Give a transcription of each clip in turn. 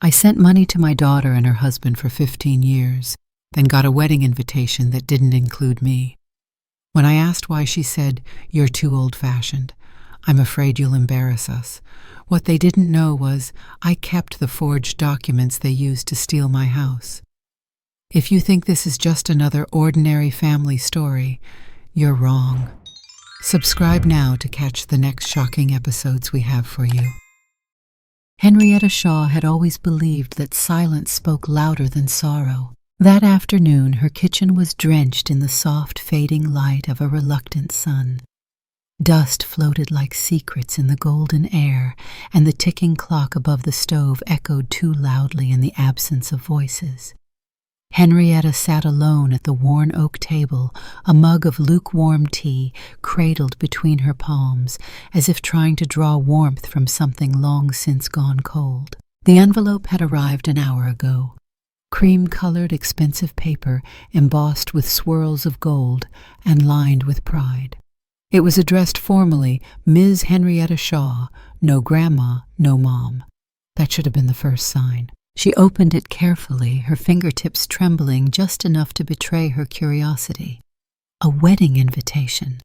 I sent money to my daughter and her husband for 15 years, then got a wedding invitation that didn't include me. When I asked why, she said, "You're too old-fashioned. I'm afraid you'll embarrass us." What they didn't know was I kept the forged documents they used to steal my house. If you think this is just another ordinary family story, you're wrong. Subscribe now to catch the next shocking episodes we have for you. Henrietta Shaw had always believed that silence spoke louder than sorrow. That afternoon, her kitchen was drenched in the soft, fading light of a reluctant sun. Dust floated like secrets in the golden air, and the ticking clock above the stove echoed too loudly in the absence of voices. Henrietta sat alone at the worn oak table, a mug of lukewarm tea cradled between her palms, as if trying to draw warmth from something long since gone cold. The envelope had arrived an hour ago. Cream-colored expensive paper embossed with swirls of gold and lined with pride. It was addressed formally, Ms. Henrietta Shaw, no grandma, no mom. That should have been the first sign. She opened it carefully, her fingertips trembling just enough to betray her curiosity. A wedding invitation.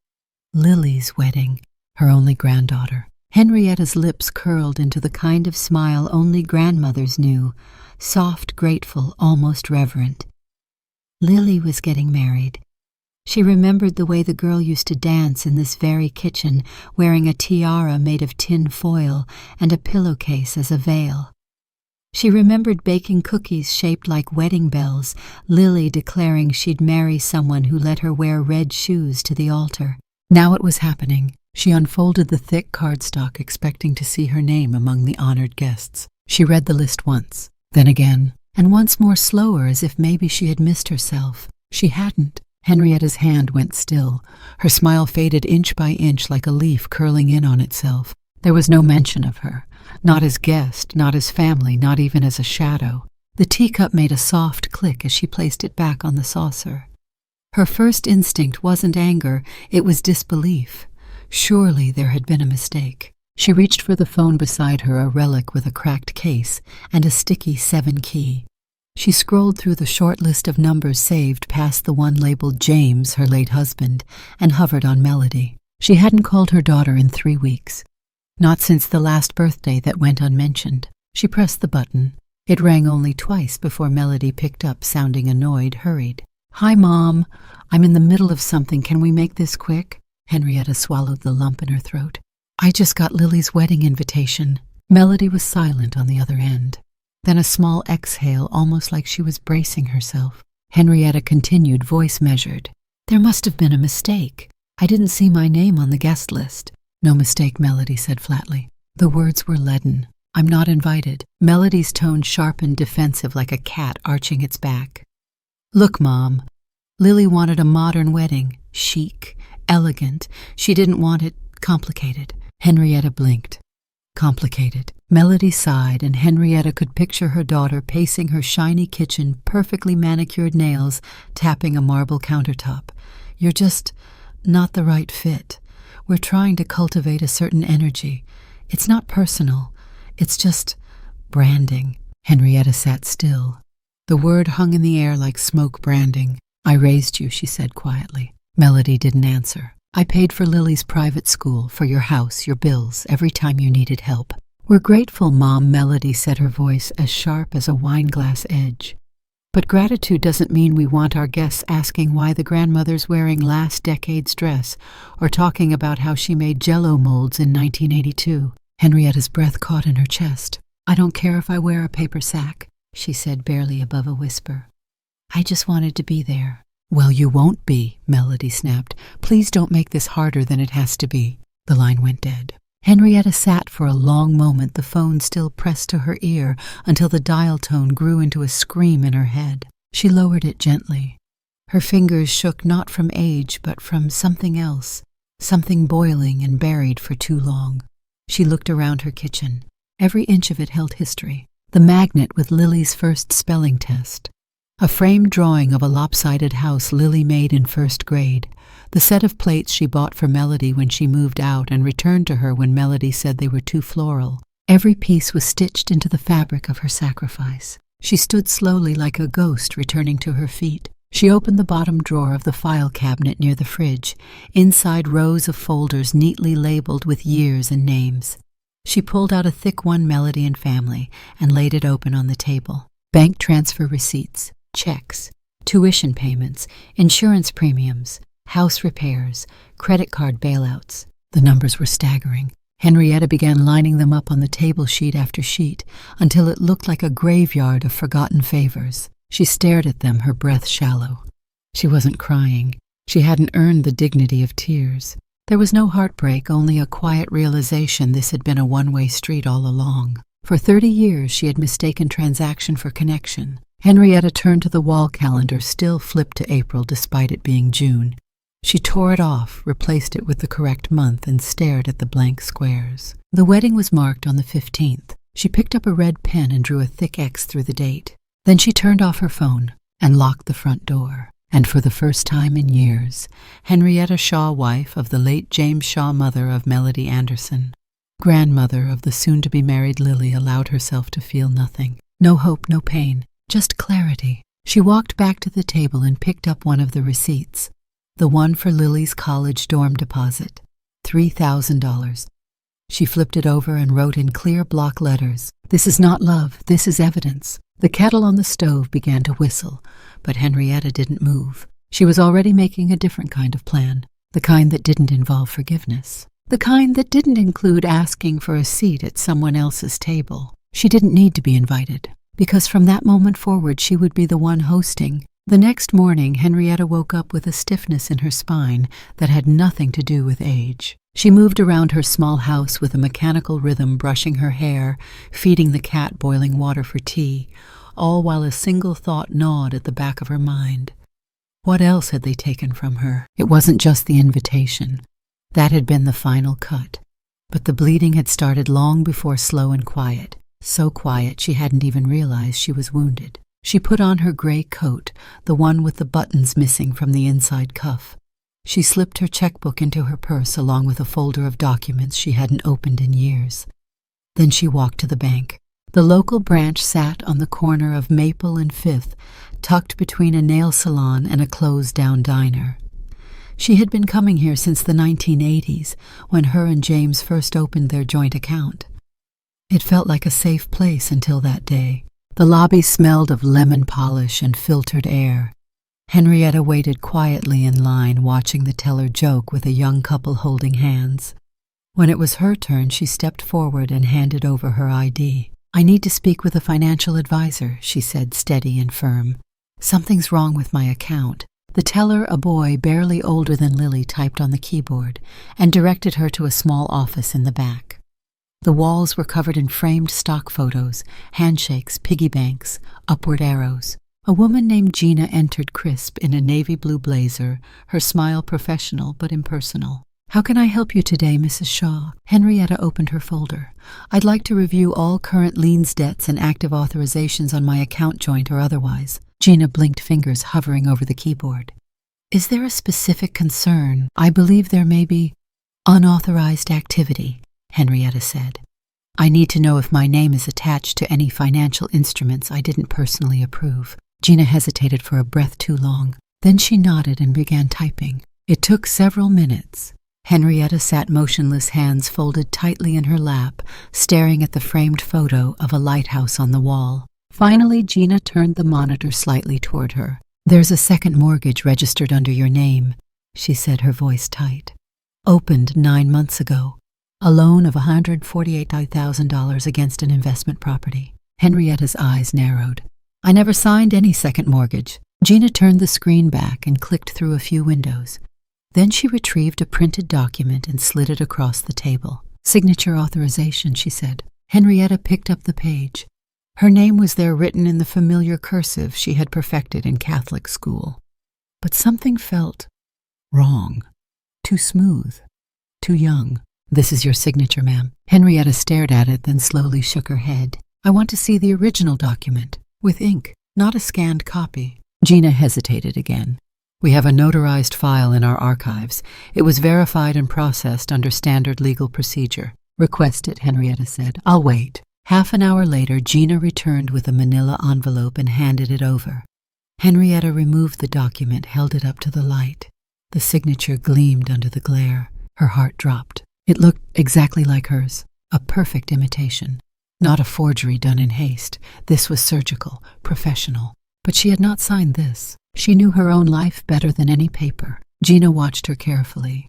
Lily's wedding, her only granddaughter. Henrietta's lips curled into the kind of smile only grandmothers knew, soft, grateful, almost reverent. Lily was getting married. She remembered the way the girl used to dance in this very kitchen, wearing a tiara made of tin foil and a pillowcase as a veil. She remembered baking cookies shaped like wedding bells, Lily declaring she'd marry someone who let her wear red shoes to the altar. Now it was happening. She unfolded the thick cardstock, expecting to see her name among the honored guests. She read the list once, then again, and once more slower, as if maybe she had missed herself. She hadn't. Henrietta's hand went still. Her smile faded inch by inch like a leaf curling in on itself. There was no mention of her. Not as guest, not as family, not even as a shadow. The teacup made a soft click as she placed it back on the saucer. Her first instinct wasn't anger, it was disbelief. Surely there had been a mistake. She reached for the phone beside her, a relic with a cracked case and a sticky 7 key. She scrolled through the short list of numbers saved past the one labeled James, her late husband, and hovered on Melody. She hadn't called her daughter in 3 weeks. Not since the last birthday that went unmentioned. She pressed the button. It rang only twice before Melody picked up, sounding annoyed, hurried. "Hi, Mom. I'm in the middle of something. Can we make this quick?" Henrietta swallowed the lump in her throat. "I just got Lily's wedding invitation." Melody was silent on the other end. Then a small exhale, almost like she was bracing herself. Henrietta continued, voice measured. "There must have been a mistake. I didn't see my name on the guest list." "No mistake," Melody said flatly. The words were leaden. "I'm not invited." Melody's tone sharpened, defensive, like a cat arching its back. "Look, Mom, Lily wanted a modern wedding. Chic, elegant. She didn't want it complicated." Henrietta blinked. Complicated. Melody sighed, and Henrietta could picture her daughter pacing her shiny kitchen, perfectly manicured nails, tapping a marble countertop. "You're just not the right fit. We're trying to cultivate a certain energy. It's not personal. It's just branding." Henrietta sat still. The word hung in the air like smoke branding. "I raised you," she said quietly. Melody didn't answer. "I paid for Lily's private school, for your house, your bills, every time you needed help." "We're grateful, Mom," Melody said, her voice as sharp as a wineglass edge. "But gratitude doesn't mean we want our guests asking why the grandmother's wearing last decade's dress, or talking about how she made Jell-O molds in 1982. Henrietta's breath caught in her chest. "I don't care if I wear a paper sack," she said, barely above a whisper. "I just wanted to be there." "Well, you won't be," Melody snapped. "Please don't make this harder than it has to be." The line went dead. Henrietta sat for a long moment, the phone still pressed to her ear, until the dial tone grew into a scream in her head. She lowered it gently. Her fingers shook not from age, but from something else, something boiling and buried for too long. She looked around her kitchen. Every inch of it held history. The magnet with Lily's first spelling test. A framed drawing of a lopsided house Lily made in 1st grade. The set of plates she bought for Melody when she moved out and returned to her when Melody said they were too floral. Every piece was stitched into the fabric of her sacrifice. She stood slowly like a ghost returning to her feet. She opened the bottom drawer of the file cabinet near the fridge, inside rows of folders neatly labeled with years and names. She pulled out a thick one, Melody and Family, and laid it open on the table. Bank transfer receipts, checks, tuition payments, insurance premiums, house repairs, credit card bailouts. The numbers were staggering. Henrietta began lining them up on the table sheet after sheet until it looked like a graveyard of forgotten favors. She stared at them, her breath shallow. She wasn't crying. She hadn't earned the dignity of tears. There was no heartbreak, only a quiet realization this had been a one-way street all along. For 30 years she had mistaken transaction for connection. Henrietta turned to the wall calendar, still flipped to April despite it being June. She tore it off, replaced it with the correct month, and stared at the blank squares. The wedding was marked on the 15th. She picked up a red pen and drew a thick X through the date. Then she turned off her phone and locked the front door. And for the first time in years, Henrietta Shaw, wife of the late James Shaw, mother of Melody Anderson, grandmother of the soon-to-be-married Lily, allowed herself to feel nothing. No hope, no pain, just clarity. She walked back to the table and picked up one of the receipts. The one for Lily's college dorm deposit, $3,000. She flipped it over and wrote in clear block letters, "This is not love, this is evidence." The kettle on the stove began to whistle, but Henrietta didn't move. She was already making a different kind of plan, the kind that didn't involve forgiveness, the kind that didn't include asking for a seat at someone else's table. She didn't need to be invited, because from that moment forward she would be the one hosting. The next morning, Henrietta woke up with a stiffness in her spine that had nothing to do with age. She moved around her small house with a mechanical rhythm, brushing her hair, feeding the cat boiling water for tea, all while a single thought gnawed at the back of her mind. What else had they taken from her? It wasn't just the invitation. That had been the final cut. But the bleeding had started long before, slow and quiet. So quiet she hadn't even realized she was wounded. She put on her gray coat, the one with the buttons missing from the inside cuff. She slipped her checkbook into her purse along with a folder of documents she hadn't opened in years. Then she walked to the bank. The local branch sat on the corner of Maple and Fifth, tucked between a nail salon and a closed-down diner. She had been coming here since the 1980s, when her and James first opened their joint account. It felt like a safe place until that day. The lobby smelled of lemon polish and filtered air. Henrietta waited quietly in line, watching the teller joke with a young couple holding hands. When it was her turn, she stepped forward and handed over her ID. "I need to speak with a financial advisor," she said, steady and firm. "Something's wrong with my account." The teller, a boy barely older than Lily, typed on the keyboard and directed her to a small office in the back. The walls were covered in framed stock photos, handshakes, piggy banks, upward arrows. A woman named Gina entered crisp in a navy blue blazer, her smile professional but impersonal. "How can I help you today, Mrs. Shaw?" Henrietta opened her folder. "I'd like to review all current liens, debts, and active authorizations on my account, joint or otherwise." Gina blinked, fingers hovering over the keyboard. "Is there a specific concern?" "I believe there may be unauthorized activity," Henrietta said. "I need to know if my name is attached to any financial instruments I didn't personally approve." Gina hesitated for a breath too long. Then she nodded and began typing. It took several minutes. Henrietta sat motionless, hands folded tightly in her lap, staring at the framed photo of a lighthouse on the wall. Finally, Gina turned the monitor slightly toward her. "There's a second mortgage registered under your name," she said, her voice tight. "Opened 9 months ago. A loan of $148,000 against an investment property." Henrietta's eyes narrowed. "I never signed any second mortgage." Gina turned the screen back and clicked through a few windows. Then she retrieved a printed document and slid it across the table. "Signature authorization," she said. Henrietta picked up the page. Her name was there, written in the familiar cursive she had perfected in Catholic school. But something felt wrong. Too smooth. Too young. "This is your signature, ma'am." Henrietta stared at it, then slowly shook her head. "I want to see the original document, with ink, not a scanned copy." Gina hesitated again. "We have a notarized file in our archives. It was verified and processed under standard legal procedure." "Request it," Henrietta said. "I'll wait." Half an hour later, Gina returned with a manila envelope and handed it over. Henrietta removed the document, held it up to the light. The signature gleamed under the glare. Her heart dropped. It looked exactly like hers, a perfect imitation. Not a forgery done in haste. This was surgical, professional. But she had not signed this. She knew her own life better than any paper. Gina watched her carefully.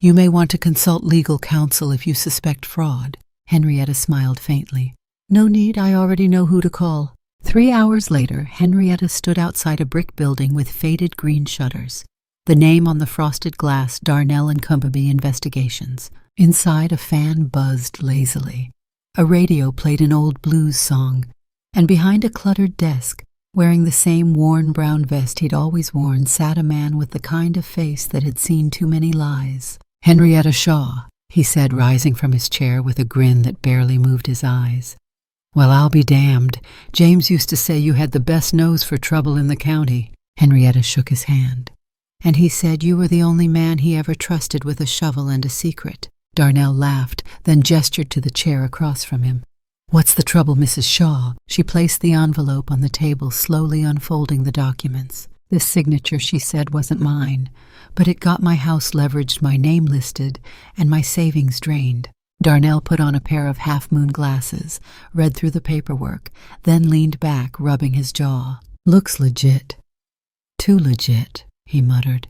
"You may want to consult legal counsel if you suspect fraud." Henrietta smiled faintly. "No need, I already know who to call." 3 hours later, Henrietta stood outside a brick building with faded green shutters. The name on the frosted glass, Darnell and Company Investigations. Inside, a fan buzzed lazily. A radio played an old blues song, and behind a cluttered desk, wearing the same worn brown vest he'd always worn, sat a man with the kind of face that had seen too many lies. "Henrietta Shaw," he said, rising from his chair with a grin that barely moved his eyes. "Well, I'll be damned. James used to say you had the best nose for trouble in the county." Henrietta shook his hand. "And he said you were the only man he ever trusted with a shovel and a secret." Darnell laughed, then gestured to the chair across from him. "What's the trouble, Mrs. Shaw?" She placed the envelope on the table, slowly unfolding the documents. "This signature," she said, "wasn't mine, but it got my house leveraged, my name listed, and my savings drained." Darnell put on a pair of half-moon glasses, read through the paperwork, then leaned back, rubbing his jaw. "Looks legit." "Too legit," he muttered.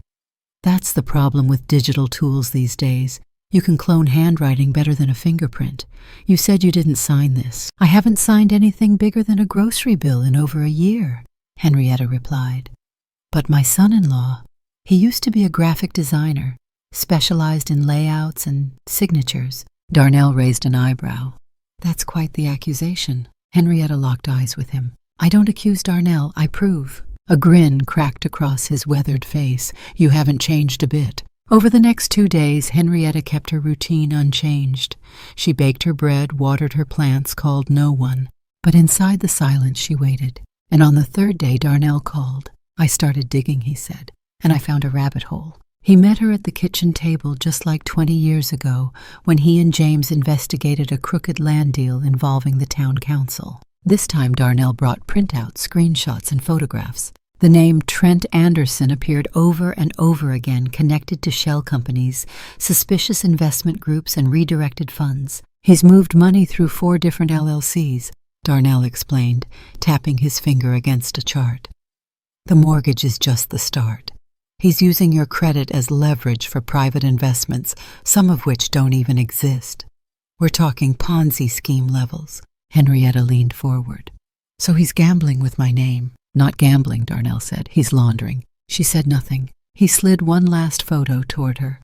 "That's the problem with digital tools these days. You can clone handwriting better than a fingerprint. You said you didn't sign this." "I haven't signed anything bigger than a grocery bill in over a year," Henrietta replied. "But my son-in-law, he used to be a graphic designer, specialized in layouts and signatures." Darnell raised an eyebrow. "That's quite the accusation." Henrietta locked eyes with him. "I don't accuse Darnell, I prove." A grin cracked across his weathered face. "You haven't changed a bit." Over the next 2 days, Henrietta kept her routine unchanged. She baked her bread, watered her plants, called no one. But inside the silence she waited. And on the 3rd day, Darnell called. "I started digging," he said, "and I found a rabbit hole." He met her at the kitchen table just like 20 years ago, when he and James investigated a crooked land deal involving the town council. This time Darnell brought printouts, screenshots, and photographs. The name Trent Anderson appeared over and over again, connected to shell companies, suspicious investment groups, and redirected funds. "He's moved money through 4 different LLCs, Darnell explained, tapping his finger against a chart. "The mortgage is just the start. He's using your credit as leverage for private investments, some of which don't even exist. We're talking Ponzi scheme levels." Henrietta leaned forward. "So he's gambling with my name." "Not gambling," Darnell said. "He's laundering." She said nothing. He slid one last photo toward her.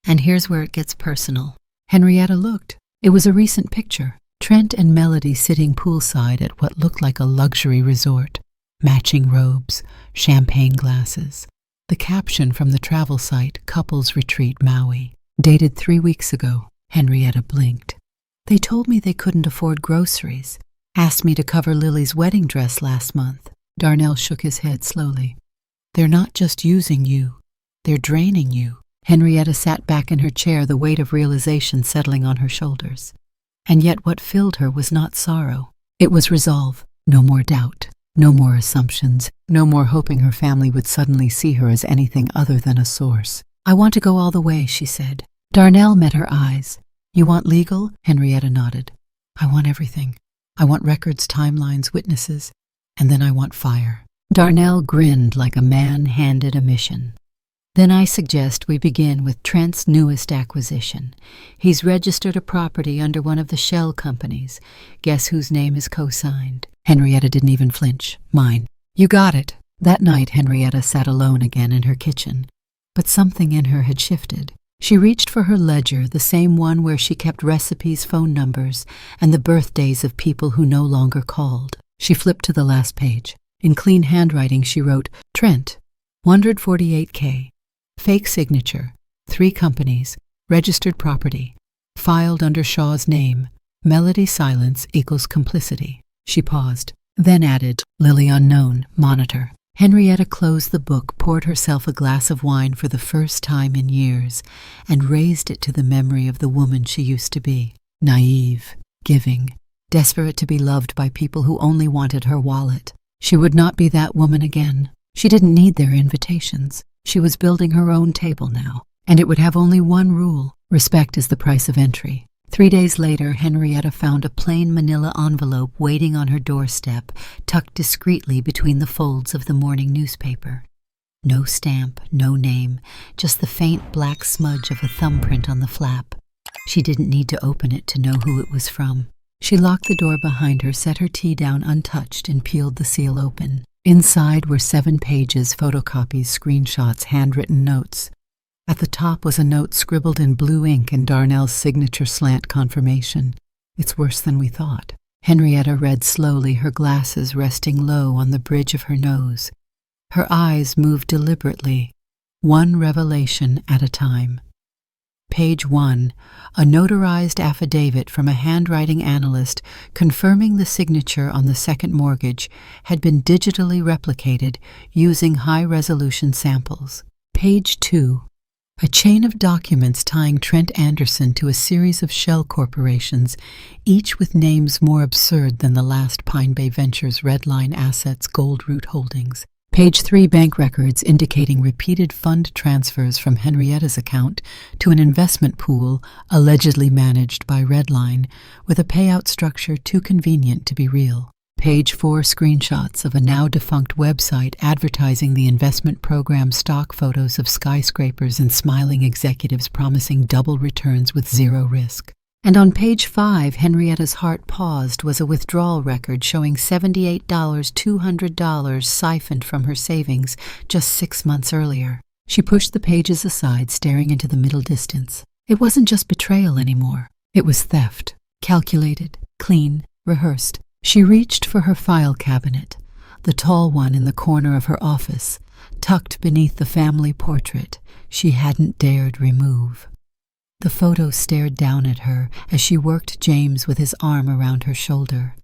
"And here's where it gets personal." Henrietta looked. It was a recent picture. Trent and Melody sitting poolside at what looked like a luxury resort. Matching robes, champagne glasses. The caption from the travel site, "Couples Retreat Maui." Dated 3 weeks ago. Henrietta blinked. "They told me they couldn't afford groceries. Asked me to cover Lily's wedding dress last month." Darnell shook his head slowly. "They're not just using you. They're draining you." Henrietta sat back in her chair, the weight of realization settling on her shoulders. And yet what filled her was not sorrow. It was resolve. No more doubt. No more assumptions. No more hoping her family would suddenly see her as anything other than a source. "I want to go all the way," she said. Darnell met her eyes. "You want legal?" Henrietta nodded. "I want everything. I want records, timelines, witnesses. And then I want fire." Darnell grinned like a man handed a mission. "Then I suggest we begin with Trent's newest acquisition. He's registered a property under one of the shell companies. Guess whose name is co-signed?" Henrietta didn't even flinch. "Mine." "You got it." That night Henrietta sat alone again in her kitchen. But something in her had shifted. She reached for her ledger, the same one where she kept recipes, phone numbers, and the birthdays of people who no longer called. She flipped to the last page. In clean handwriting she wrote, "Trent, 148K. Fake signature. 3 companies. Registered property. Filed under Shaw's name. Melody silence equals complicity." She paused, then added, "Lily unknown. Monitor." Henrietta closed the book, poured herself a glass of wine for the first time in years, and raised it to the memory of the woman she used to be. naive, giving, desperate to be loved by people who only wanted her wallet. She would not be that woman again. She didn't need their invitations. She was building her own table now, and it would have only one rule: respect is the price of entry. 3 days later, Henrietta found a plain manila envelope waiting on her doorstep, tucked discreetly between the folds of the morning newspaper. No stamp, no name, just the faint black smudge of a thumbprint on the flap. She didn't need to open it to know who it was from. She locked the door behind her, set her tea down untouched, and peeled the seal open. Inside were 7 pages, photocopies, screenshots, handwritten notes. At the top was a note scribbled in blue ink and Darnell's signature slant confirmation. "It's worse than we thought." Henrietta read slowly, her glasses resting low on the bridge of her nose. Her eyes moved deliberately, one revelation at a time. Page 1, a notarized affidavit from a handwriting analyst confirming the signature on the second mortgage had been digitally replicated using high-resolution samples. Page 2, a chain of documents tying Trent Anderson to a series of shell corporations, each with names more absurd than the last Pine Bay Ventures Redline Assets Gold Root Holdings. Page 3, bank records indicating repeated fund transfers from Henrietta's account to an investment pool allegedly managed by Redline, with a payout structure too convenient to be real. Page 4, screenshots of a now-defunct website advertising the investment program, stock photos of skyscrapers and smiling executives promising double returns with zero risk. And on page 5, Henrietta's heart paused, was a withdrawal record showing $78, $200 siphoned from her savings just 6 months earlier. She pushed the pages aside, staring into the middle distance. It wasn't just betrayal anymore. It was theft. Calculated, clean, rehearsed. She reached for her file cabinet, the tall one in the corner of her office, tucked beneath the family portrait she hadn't dared remove. The photo stared down at her as she worked James with his arm around her shoulder.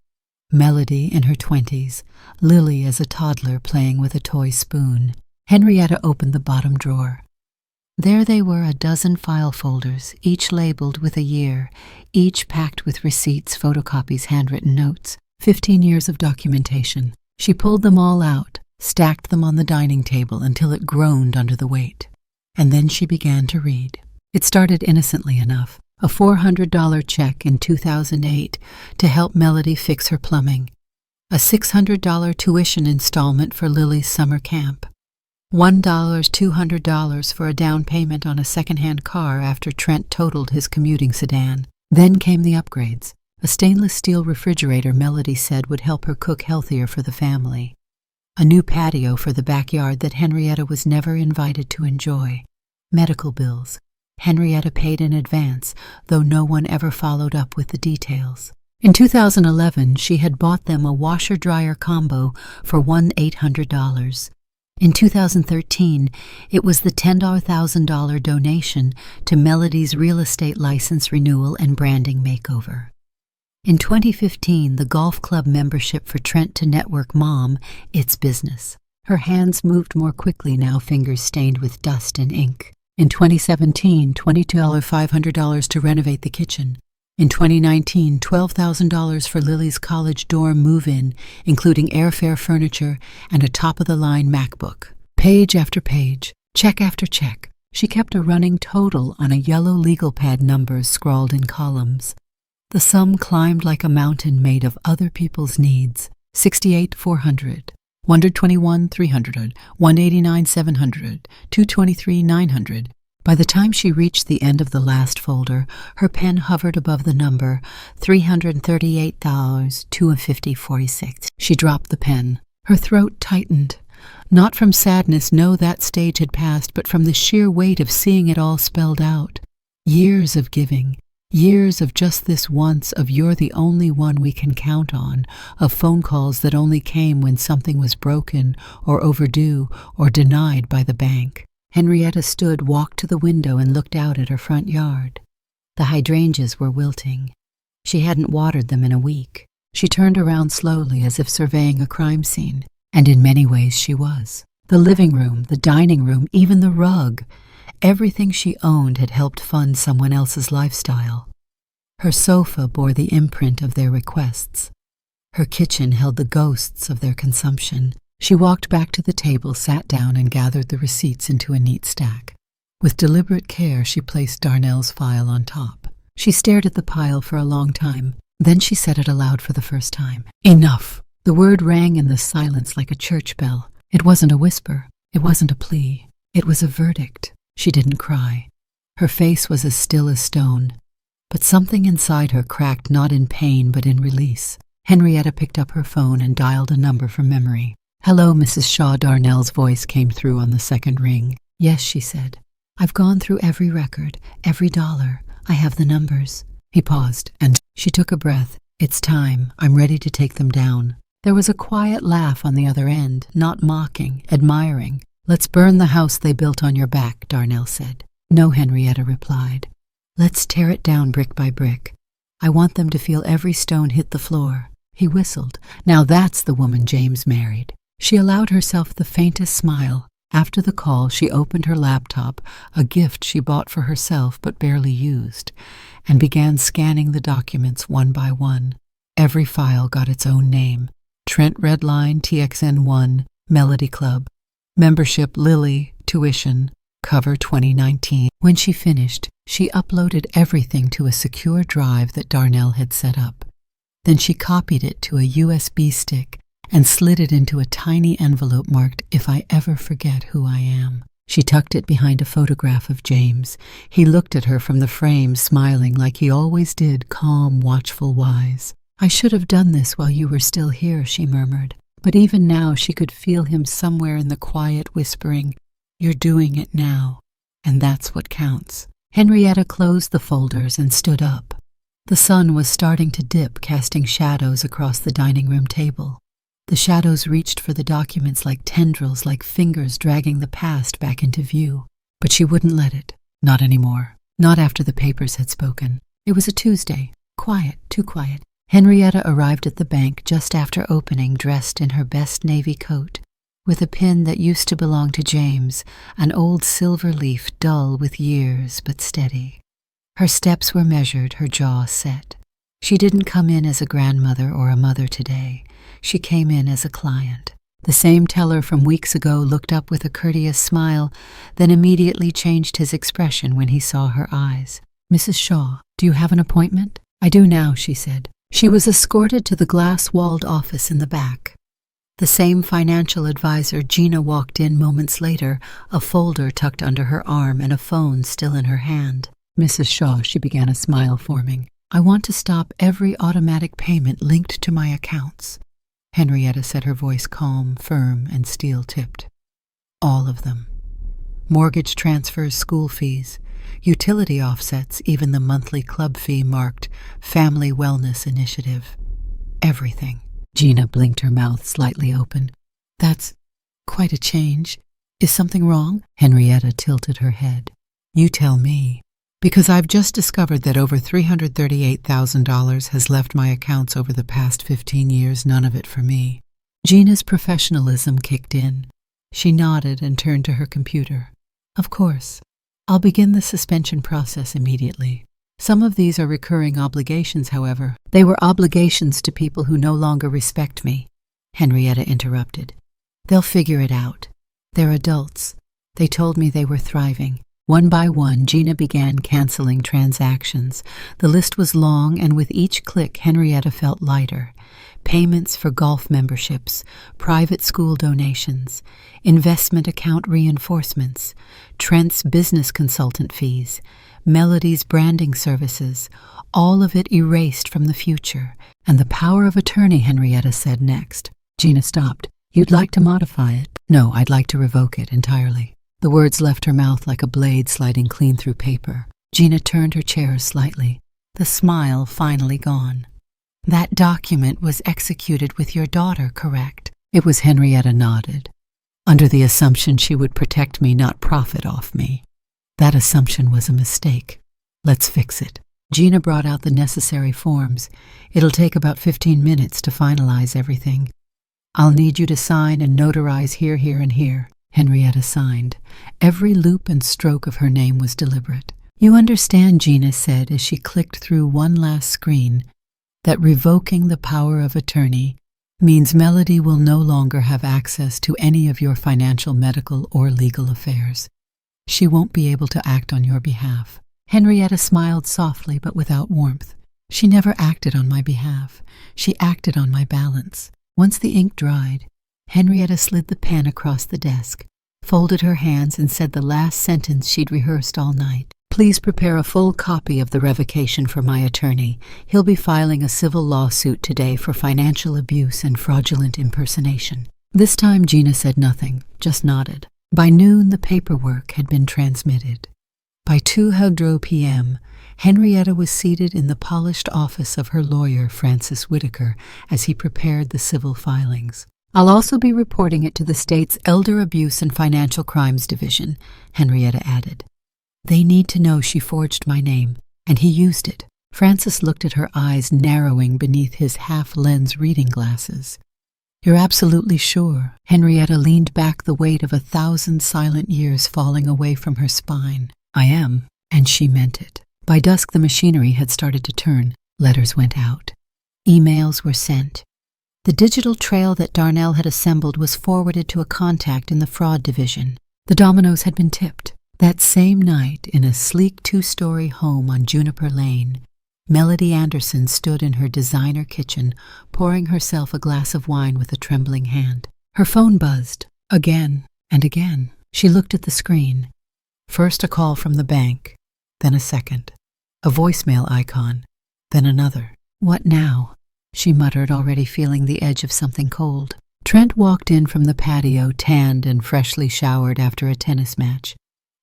Melody in her 20s, Lily as a toddler playing with a toy spoon. Henrietta opened the bottom drawer. There they were, a dozen file folders, each labeled with a year, each packed with receipts, photocopies, handwritten notes. 15 years of documentation. She pulled them all out, stacked them on the dining table until it groaned under the weight. And then she began to read. It started innocently enough. A $400 check in 2008 to help Melody fix her plumbing. A $600 tuition installment for Lily's summer camp. $200 for a down payment on a second-hand car after Trent totaled his commuting sedan. Then came the upgrades. A stainless steel refrigerator Melody said would help her cook healthier for the family. A new patio for the backyard that Henrietta was never invited to enjoy. Medical bills. Henrietta paid in advance, though no one ever followed up with the details. In 2011, she had bought them a washer-dryer combo for $800. In 2013, it was the $10,000 donation to Melody's real estate license renewal and branding makeover. In 2015, the golf club membership for Trent to network Mom, It's Business. Her hands moved more quickly now, fingers stained with dust and ink. In 2017, $500 to renovate the kitchen. In 2019, $12,000 for Lily's college dorm move-in, including airfare, furniture, and a top-of-the-line MacBook. Page after page, check after check. She kept a running total on a yellow legal pad, numbers scrawled in columns. The sum climbed like a mountain made of other people's needs. $68,400. $121,300, $189,700, $223,900. By the time she reached the end of the last folder, her pen hovered above the number $338,250.46. She dropped the pen. Her throat tightened. Not from sadness, no, that stage had passed, but from the sheer weight of seeing it all spelled out. Years of giving. Years of just this once, of you're the only one we can count on, of phone calls that only came when something was broken or overdue or denied by the bank. Henrietta stood, walked to the window, and looked out at her front yard. The hydrangeas were wilting. She hadn't watered them in a week. She turned around slowly as if surveying a crime scene, and in many ways she was. The living room, the dining room, even the rug. Everything she owned had helped fund someone else's lifestyle. Her sofa bore the imprint of their requests. Her kitchen held the ghosts of their consumption. She walked back to the table, sat down, and gathered the receipts into a neat stack. With deliberate care, she placed Darnell's file on top. She stared at the pile for a long time. Then she said it aloud for the first time. "Enough!" The word rang in the silence like a church bell. It wasn't a whisper. It wasn't a plea. It was a verdict. She didn't cry. Her face was as still as stone. But something inside her cracked, not in pain but in release. Henrietta picked up her phone and dialed a number from memory. "Hello, Mrs. Shaw." Darnell's voice came through on the second ring. "Yes," she said. "I've gone through every record, every dollar. I have the numbers." He paused, and she took a breath. "It's time. I'm ready to take them down." There was a quiet laugh on the other end, not mocking, admiring. "Let's burn the house they built on your back," Darnell said. "No," Henrietta replied. "Let's tear it down brick by brick. I want them to feel every stone hit the floor." He whistled. "Now that's the woman James married." She allowed herself the faintest smile. After the call, she opened her laptop, a gift she bought for herself but barely used, and began scanning the documents one by one. Every file got its own name. Trent Redline, TXN1, Melody Club. Membership Lily, tuition, cover 2019. When she finished, she uploaded everything to a secure drive that Darnell had set up. Then she copied it to a USB stick and slid it into a tiny envelope marked, "If I ever forget who I am." She tucked it behind a photograph of James. He looked at her from the frame, smiling like he always did, calm, watchful, wise. "I should have done this while you were still here," she murmured. But even now she could feel him somewhere in the quiet, whispering, "You're doing it now, and that's what counts." Henrietta closed the folders and stood up. The sun was starting to dip, casting shadows across the dining room table. The shadows reached for the documents like tendrils, like fingers dragging the past back into view. But she wouldn't let it. Not anymore. Not after the papers had spoken. It was a Tuesday. Quiet, too quiet. Henrietta arrived at the bank just after opening, dressed in her best navy coat, with a pin that used to belong to James, an old silver leaf, dull with years but steady. Her steps were measured, her jaw set. She didn't come in as a grandmother or a mother today. She came in as a client. The same teller from weeks ago looked up with a courteous smile, then immediately changed his expression when he saw her eyes. "Mrs. Shaw, do you have an appointment?" "I do now," she said. She was escorted to the glass-walled office in the back. The same financial advisor, Gina, walked in moments later, a folder tucked under her arm and a phone still in her hand. "Mrs. Shaw," she began, a smile forming, "I want to stop every automatic payment linked to my accounts." Henrietta said, her voice calm, firm, and steel-tipped. "All of them. Mortgage transfers, school fees, utility offsets, even the monthly club fee marked Family Wellness Initiative. Everything." Gina blinked, her mouth slightly open. "That's quite a change. Is something wrong?" Henrietta tilted her head. "You tell me. Because I've just discovered that over $338,000 has left my accounts over the past 15 years, none of it for me." Gina's professionalism kicked in. She nodded and turned to her computer. "Of course. I'll begin the suspension process immediately. Some of these are recurring obligations, however. They were obligations to people who no longer respect me." Henrietta interrupted. "They'll figure it out. They're adults. They told me they were thriving." One by one, Gina began canceling transactions. The list was long, and with each click, Henrietta felt lighter. Payments for golf memberships, private school donations, investment account reinforcements, Trent's business consultant fees, Melody's branding services, all of it erased from the future. "And the power of attorney," Henrietta said next. Gina stopped. "You'd like to modify it?" "No, I'd like to revoke it entirely." The words left her mouth like a blade sliding clean through paper. Gina turned her chair slightly, the smile finally gone. "That document was executed with your daughter, correct?" It was. Henrietta nodded. "Under the assumption she would protect me, not profit off me. That assumption was a mistake. Let's fix it." Gina brought out the necessary forms. "It'll take about 15 minutes to finalize everything. I'll need you to sign and notarize here, here, and here." Henrietta signed. Every loop and stroke of her name was deliberate. You understand, Gina said as she clicked through one last screen, that revoking the power of attorney means Melody will no longer have access to any of your financial, medical, or legal affairs. She won't be able to act on your behalf. Henrietta smiled softly but without warmth. She never acted on my behalf. She acted on my balance. Once the ink dried, Henrietta slid the pen across the desk, folded her hands, and said the last sentence she'd rehearsed all night. Please prepare a full copy of the revocation for my attorney. He'll be filing a civil lawsuit today for financial abuse and fraudulent impersonation. This time Gina said nothing, just nodded. By noon, the paperwork had been transmitted. By 2:00 p.m., Henrietta was seated in the polished office of her lawyer, Francis Whitaker, as he prepared the civil filings. I'll also be reporting it to the state's Elder Abuse and Financial Crimes Division, Henrietta added. They need to know she forged my name, and he used it. Francis looked at her eyes narrowing beneath his half-lens reading glasses. You're absolutely sure? Henrietta leaned back, the weight of 1,000 silent years falling away from her spine. I am, and she meant it. By dusk, the machinery had started to turn. Letters went out. Emails were sent. The digital trail that Darnell had assembled was forwarded to a contact in the fraud division. The dominoes had been tipped. That same night, in a sleek 2-story home on Juniper Lane, Melody Anderson stood in her designer kitchen, pouring herself a glass of wine with a trembling hand. Her phone buzzed, again and again. She looked at the screen. First a call from the bank, then a second. A voicemail icon, then another. What now? She muttered, already feeling the edge of something cold. Trent walked in from the patio, tanned and freshly showered after a tennis match.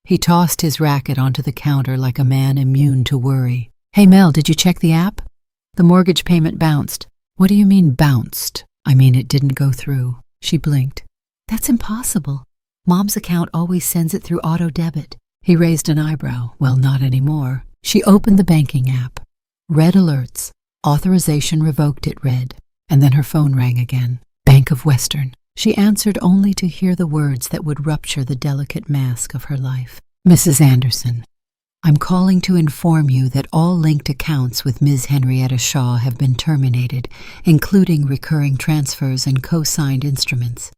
He tossed his racket onto the counter like a man immune to worry. Hey Mel, did you check the app? The mortgage payment bounced. What do you mean bounced? I mean it didn't go through. She blinked. That's impossible. Mom's account always sends it through auto debit. He raised an eyebrow. Well, not anymore. She opened the banking app. Red alerts. Authorization revoked, it read. And then her phone rang again. Bank of Western. She answered only to hear the words that would rupture the delicate mask of her life. Mrs. Anderson, I'm calling to inform you that all linked accounts with Ms. Henrietta Shaw have been terminated, including recurring transfers and co-signed instruments.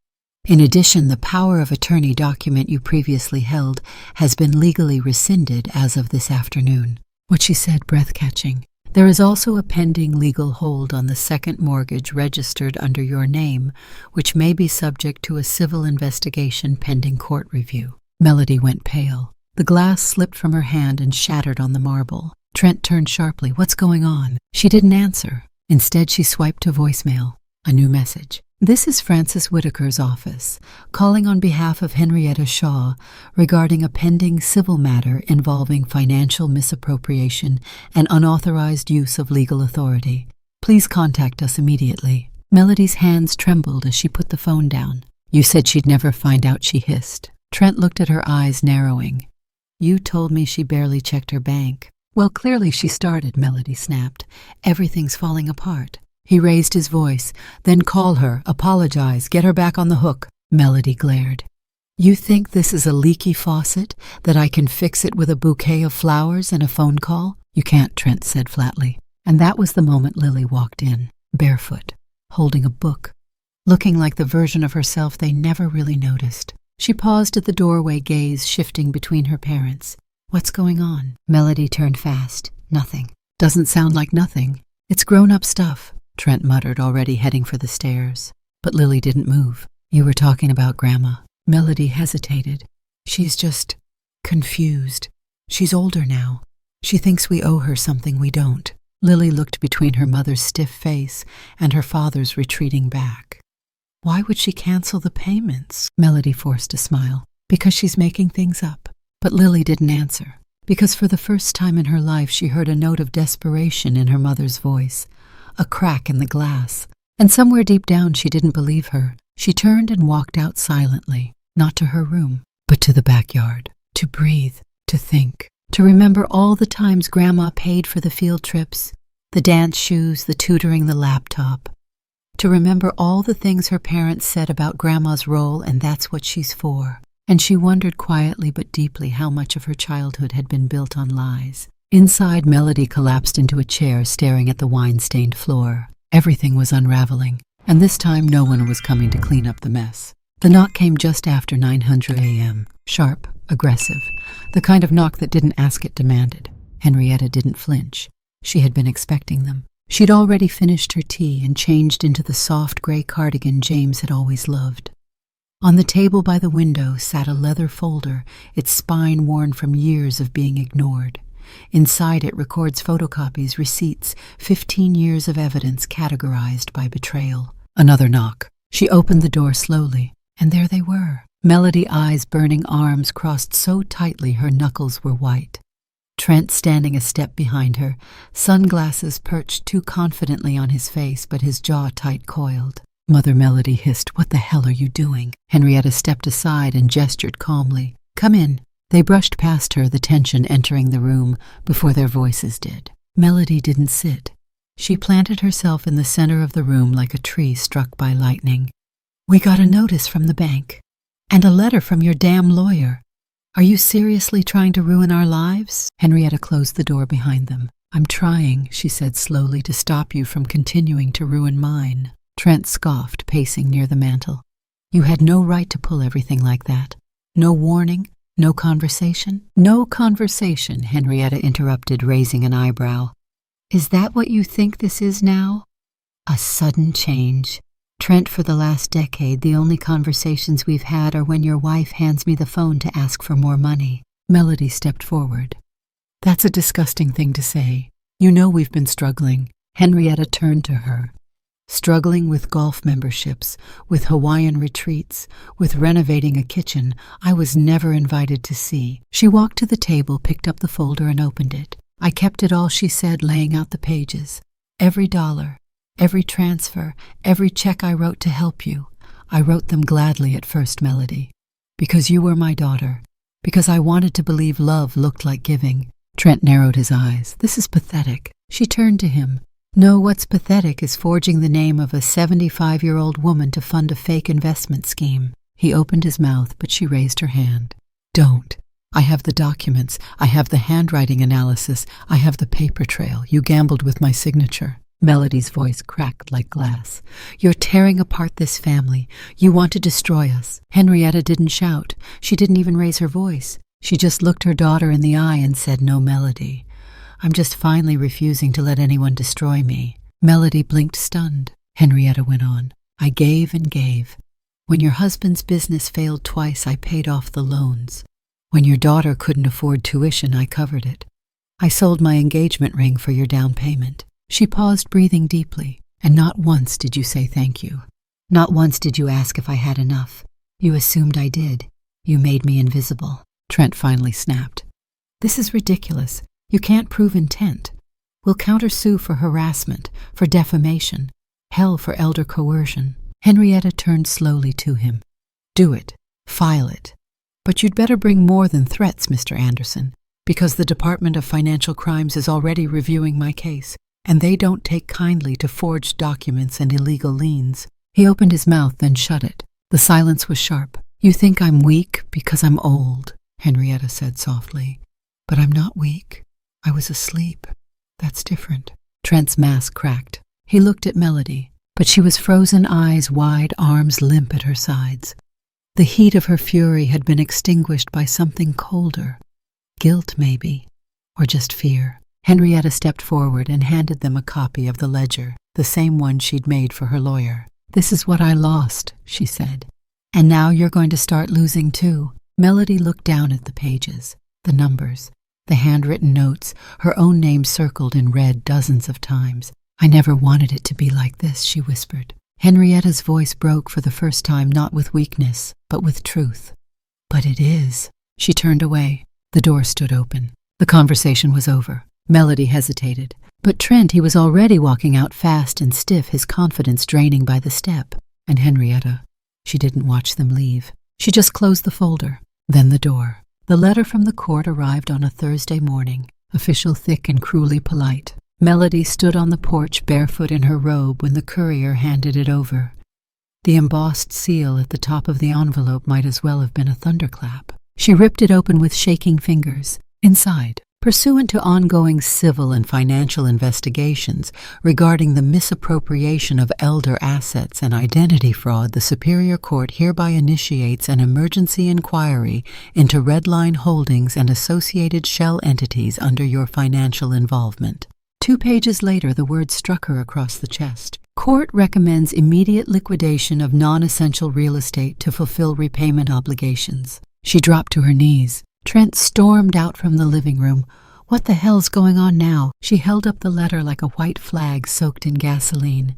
In addition, the power of attorney document you previously held has been legally rescinded as of this afternoon. What she said, breath-catching. There is also a pending legal hold on the second mortgage registered under your name, which may be subject to a civil investigation pending court review. Melody went pale. The glass slipped from her hand and shattered on the marble. Trent turned sharply. What's going on? She didn't answer. Instead, she swiped to voicemail. A new message. This is Francis Whitaker's office, calling on behalf of Henrietta Shaw regarding a pending civil matter involving financial misappropriation and unauthorized use of legal authority. Please contact us immediately. Melody's hands trembled as she put the phone down. You said she'd never find out, she hissed. Trent looked at her eyes, narrowing. You told me she barely checked her bank. Well, clearly she started, Melody snapped. Everything's falling apart. He raised his voice. Then call her, apologize, get her back on the hook. Melody glared. You think this is a leaky faucet, that I can fix it with a bouquet of flowers and a phone call? You can't, Trent said flatly. And that was the moment Lily walked in, barefoot, holding a book, looking like the version of herself they never really noticed. She paused at the doorway, gaze shifting between her parents. What's going on? Melody turned fast. Nothing. Doesn't sound like nothing. It's grown-up stuff. Trent muttered, already heading for the stairs. But Lily didn't move. You were talking about Grandma. Melody hesitated. She's just confused. She's older now. She thinks we owe her something we don't. Lily looked between her mother's stiff face and her father's retreating back. Why would she cancel the payments? Melody forced a smile. Because she's making things up. But Lily didn't answer. Because for the first time in her life she heard a note of desperation in her mother's voice. A crack in the glass, and somewhere deep down she didn't believe her. She turned and walked out silently, not to her room, but to the backyard, to breathe, to think, to remember all the times Grandma paid for the field trips, the dance shoes, the tutoring, the laptop, to remember all the things her parents said about Grandma's role and that's what she's for. and she wondered quietly but deeply how much of her childhood had been built on lies. Inside, Melody collapsed into a chair, staring at the wine-stained floor. Everything was unraveling, and this time no one was coming to clean up the mess. The knock came just after 900 a.m. Sharp, aggressive, the kind of knock that didn't ask, it demanded. Henrietta didn't flinch. She had been expecting them. She'd already finished her tea and changed into the soft gray cardigan James had always loved. On the table by the window sat a leather folder, its spine worn from years of being ignored. Inside it records photocopies, receipts, 15 years of evidence categorized by betrayal. Another knock. She opened the door slowly, and there they were. Melody, eyes burning, arms crossed so tightly her knuckles were white. Trent standing a step behind her, sunglasses perched too confidently on his face, but his jaw tight coiled. Mother, Melody hissed, "What the hell are you doing?" Henrietta stepped aside and gestured calmly. "Come in." They brushed past her, the tension entering the room before their voices did. Melody didn't sit. She planted herself in the center of the room like a tree struck by lightning. "We got a notice from the bank. And a letter from your damn lawyer. Are you seriously trying to ruin our lives?" Henrietta closed the door behind them. "I'm trying," she said slowly, "to stop you from continuing to ruin mine." Trent scoffed, pacing near the mantel. "You had no right to pull everything like that. No warning, no conversation." "No conversation," Henrietta interrupted, raising an eyebrow. "Is that what you think this is now? A sudden change? Trent, for the last decade, the only conversations we've had are when your wife hands me the phone to ask for more money." Melody stepped forward. "That's a disgusting thing to say. You know we've been struggling." Henrietta turned to her. "Struggling with golf memberships, with Hawaiian retreats, with renovating a kitchen I was never invited to see." She walked to the table, picked up the folder and opened it. "I kept it all," she said, laying out the pages. "Every dollar, every transfer, every check I wrote to help you. I wrote them gladly at first, Melody. Because you were my daughter. Because I wanted to believe love looked like giving." Trent narrowed his eyes. "This is pathetic." She turned to him. "No, what's pathetic is forging the name of a 75-year-old woman to fund a fake investment scheme." He opened his mouth, but she raised her hand. "Don't. I have the documents. I have the handwriting analysis. I have the paper trail. You gambled with my signature." Melody's voice cracked like glass. "You're tearing apart this family. You want to destroy us." Henrietta didn't shout. She didn't even raise her voice. She just looked her daughter in the eye and said, "No, Melody. I'm just finally refusing to let anyone destroy me." Melody blinked, stunned. Henrietta went on. "I gave and gave. When your husband's business failed twice, I paid off the loans. When your daughter couldn't afford tuition, I covered it. I sold my engagement ring for your down payment." She paused, breathing deeply. "And not once did you say thank you. Not once did you ask if I had enough. You assumed I did. You made me invisible." Trent finally snapped. "This is ridiculous. You can't prove intent. We'll countersue for harassment, for defamation, hell for elder coercion." Henrietta turned slowly to him. "Do it. File it. But you'd better bring more than threats, Mr. Anderson, because the Department of Financial Crimes is already reviewing my case, and they don't take kindly to forged documents and illegal liens." He opened his mouth, then shut it. The silence was sharp. "You think I'm weak because I'm old," Henrietta said softly. "But I'm not weak. I was asleep. That's different." Trent's mask cracked. He looked at Melody, but she was frozen, eyes wide, arms limp at her sides. The heat of her fury had been extinguished by something colder. Guilt, maybe, or just fear. Henrietta stepped forward and handed them a copy of the ledger, the same one she'd made for her lawyer. "This is what I lost," she said. "And now you're going to start losing too." Melody looked down at the pages, the numbers, the handwritten notes, her own name circled in red dozens of times. "I never wanted it to be like this," she whispered. Henrietta's voice broke for the first time, not with weakness, but with truth. "But it is." She turned away. The door stood open. The conversation was over. Melody hesitated. But Trent, he was already walking out fast and stiff, his confidence draining by the step. And Henrietta, she didn't watch them leave. She just closed the folder, then the door. The letter from the court arrived on a Thursday morning, official, thick, and cruelly polite. Melody stood on the porch barefoot in her robe when the courier handed it over. The embossed seal at the top of the envelope might as well have been a thunderclap. She ripped it open with shaking fingers. Inside, pursuant to ongoing civil and financial investigations regarding the misappropriation of elder assets and identity fraud, the Superior Court hereby initiates an emergency inquiry into Redline Holdings and associated shell entities under your financial involvement. 2 pages later, the words struck her across the chest. Court recommends immediate liquidation of non-essential real estate to fulfill repayment obligations. She dropped to her knees. Trent stormed out from the living room. What the hell's going on now? She held up the letter like a white flag soaked in gasoline.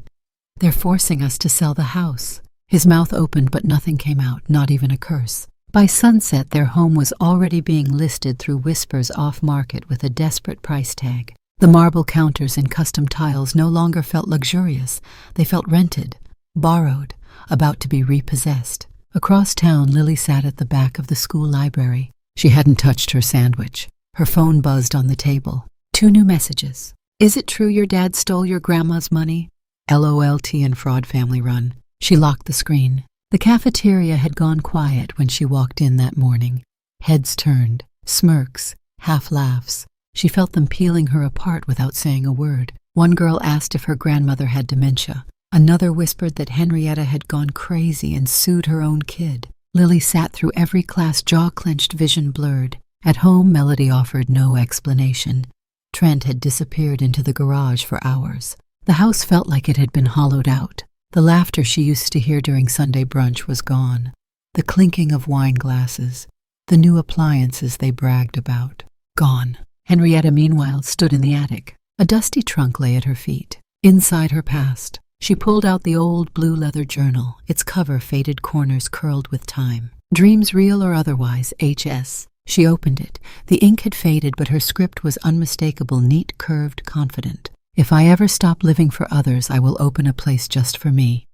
They're forcing us to sell the house. His mouth opened, but nothing came out, not even a curse. By sunset, their home was already being listed through Whispers off-market with a desperate price tag. The marble counters and custom tiles no longer felt luxurious. They felt rented, borrowed, about to be repossessed. Across town, Lily sat at the back of the school library. She hadn't touched her sandwich. Her phone buzzed on the table. 2 new messages. Is it true your dad stole your grandma's money? LOL, tea and fraud family run. She locked the screen. The cafeteria had gone quiet when she walked in that morning. Heads turned, smirks, half laughs. She felt them peeling her apart without saying a word. One girl asked if her grandmother had dementia. Another whispered that Henrietta had gone crazy and sued her own kid. Lily sat through every class, jaw-clenched, vision blurred. At home, Melody offered no explanation. Trent had disappeared into the garage for hours. The house felt like it had been hollowed out. The laughter she used to hear during Sunday brunch was gone. The clinking of wine glasses, the new appliances they bragged about, gone. Henrietta, meanwhile, stood in the attic. A dusty trunk lay at her feet. Inside her past, she pulled out the old blue leather journal, its cover faded corners curled with time. Dreams real or otherwise, HS. She opened it. The ink had faded, but her script was unmistakable, neat, curved, confident. If I ever stop living for others, I will open a place just for me.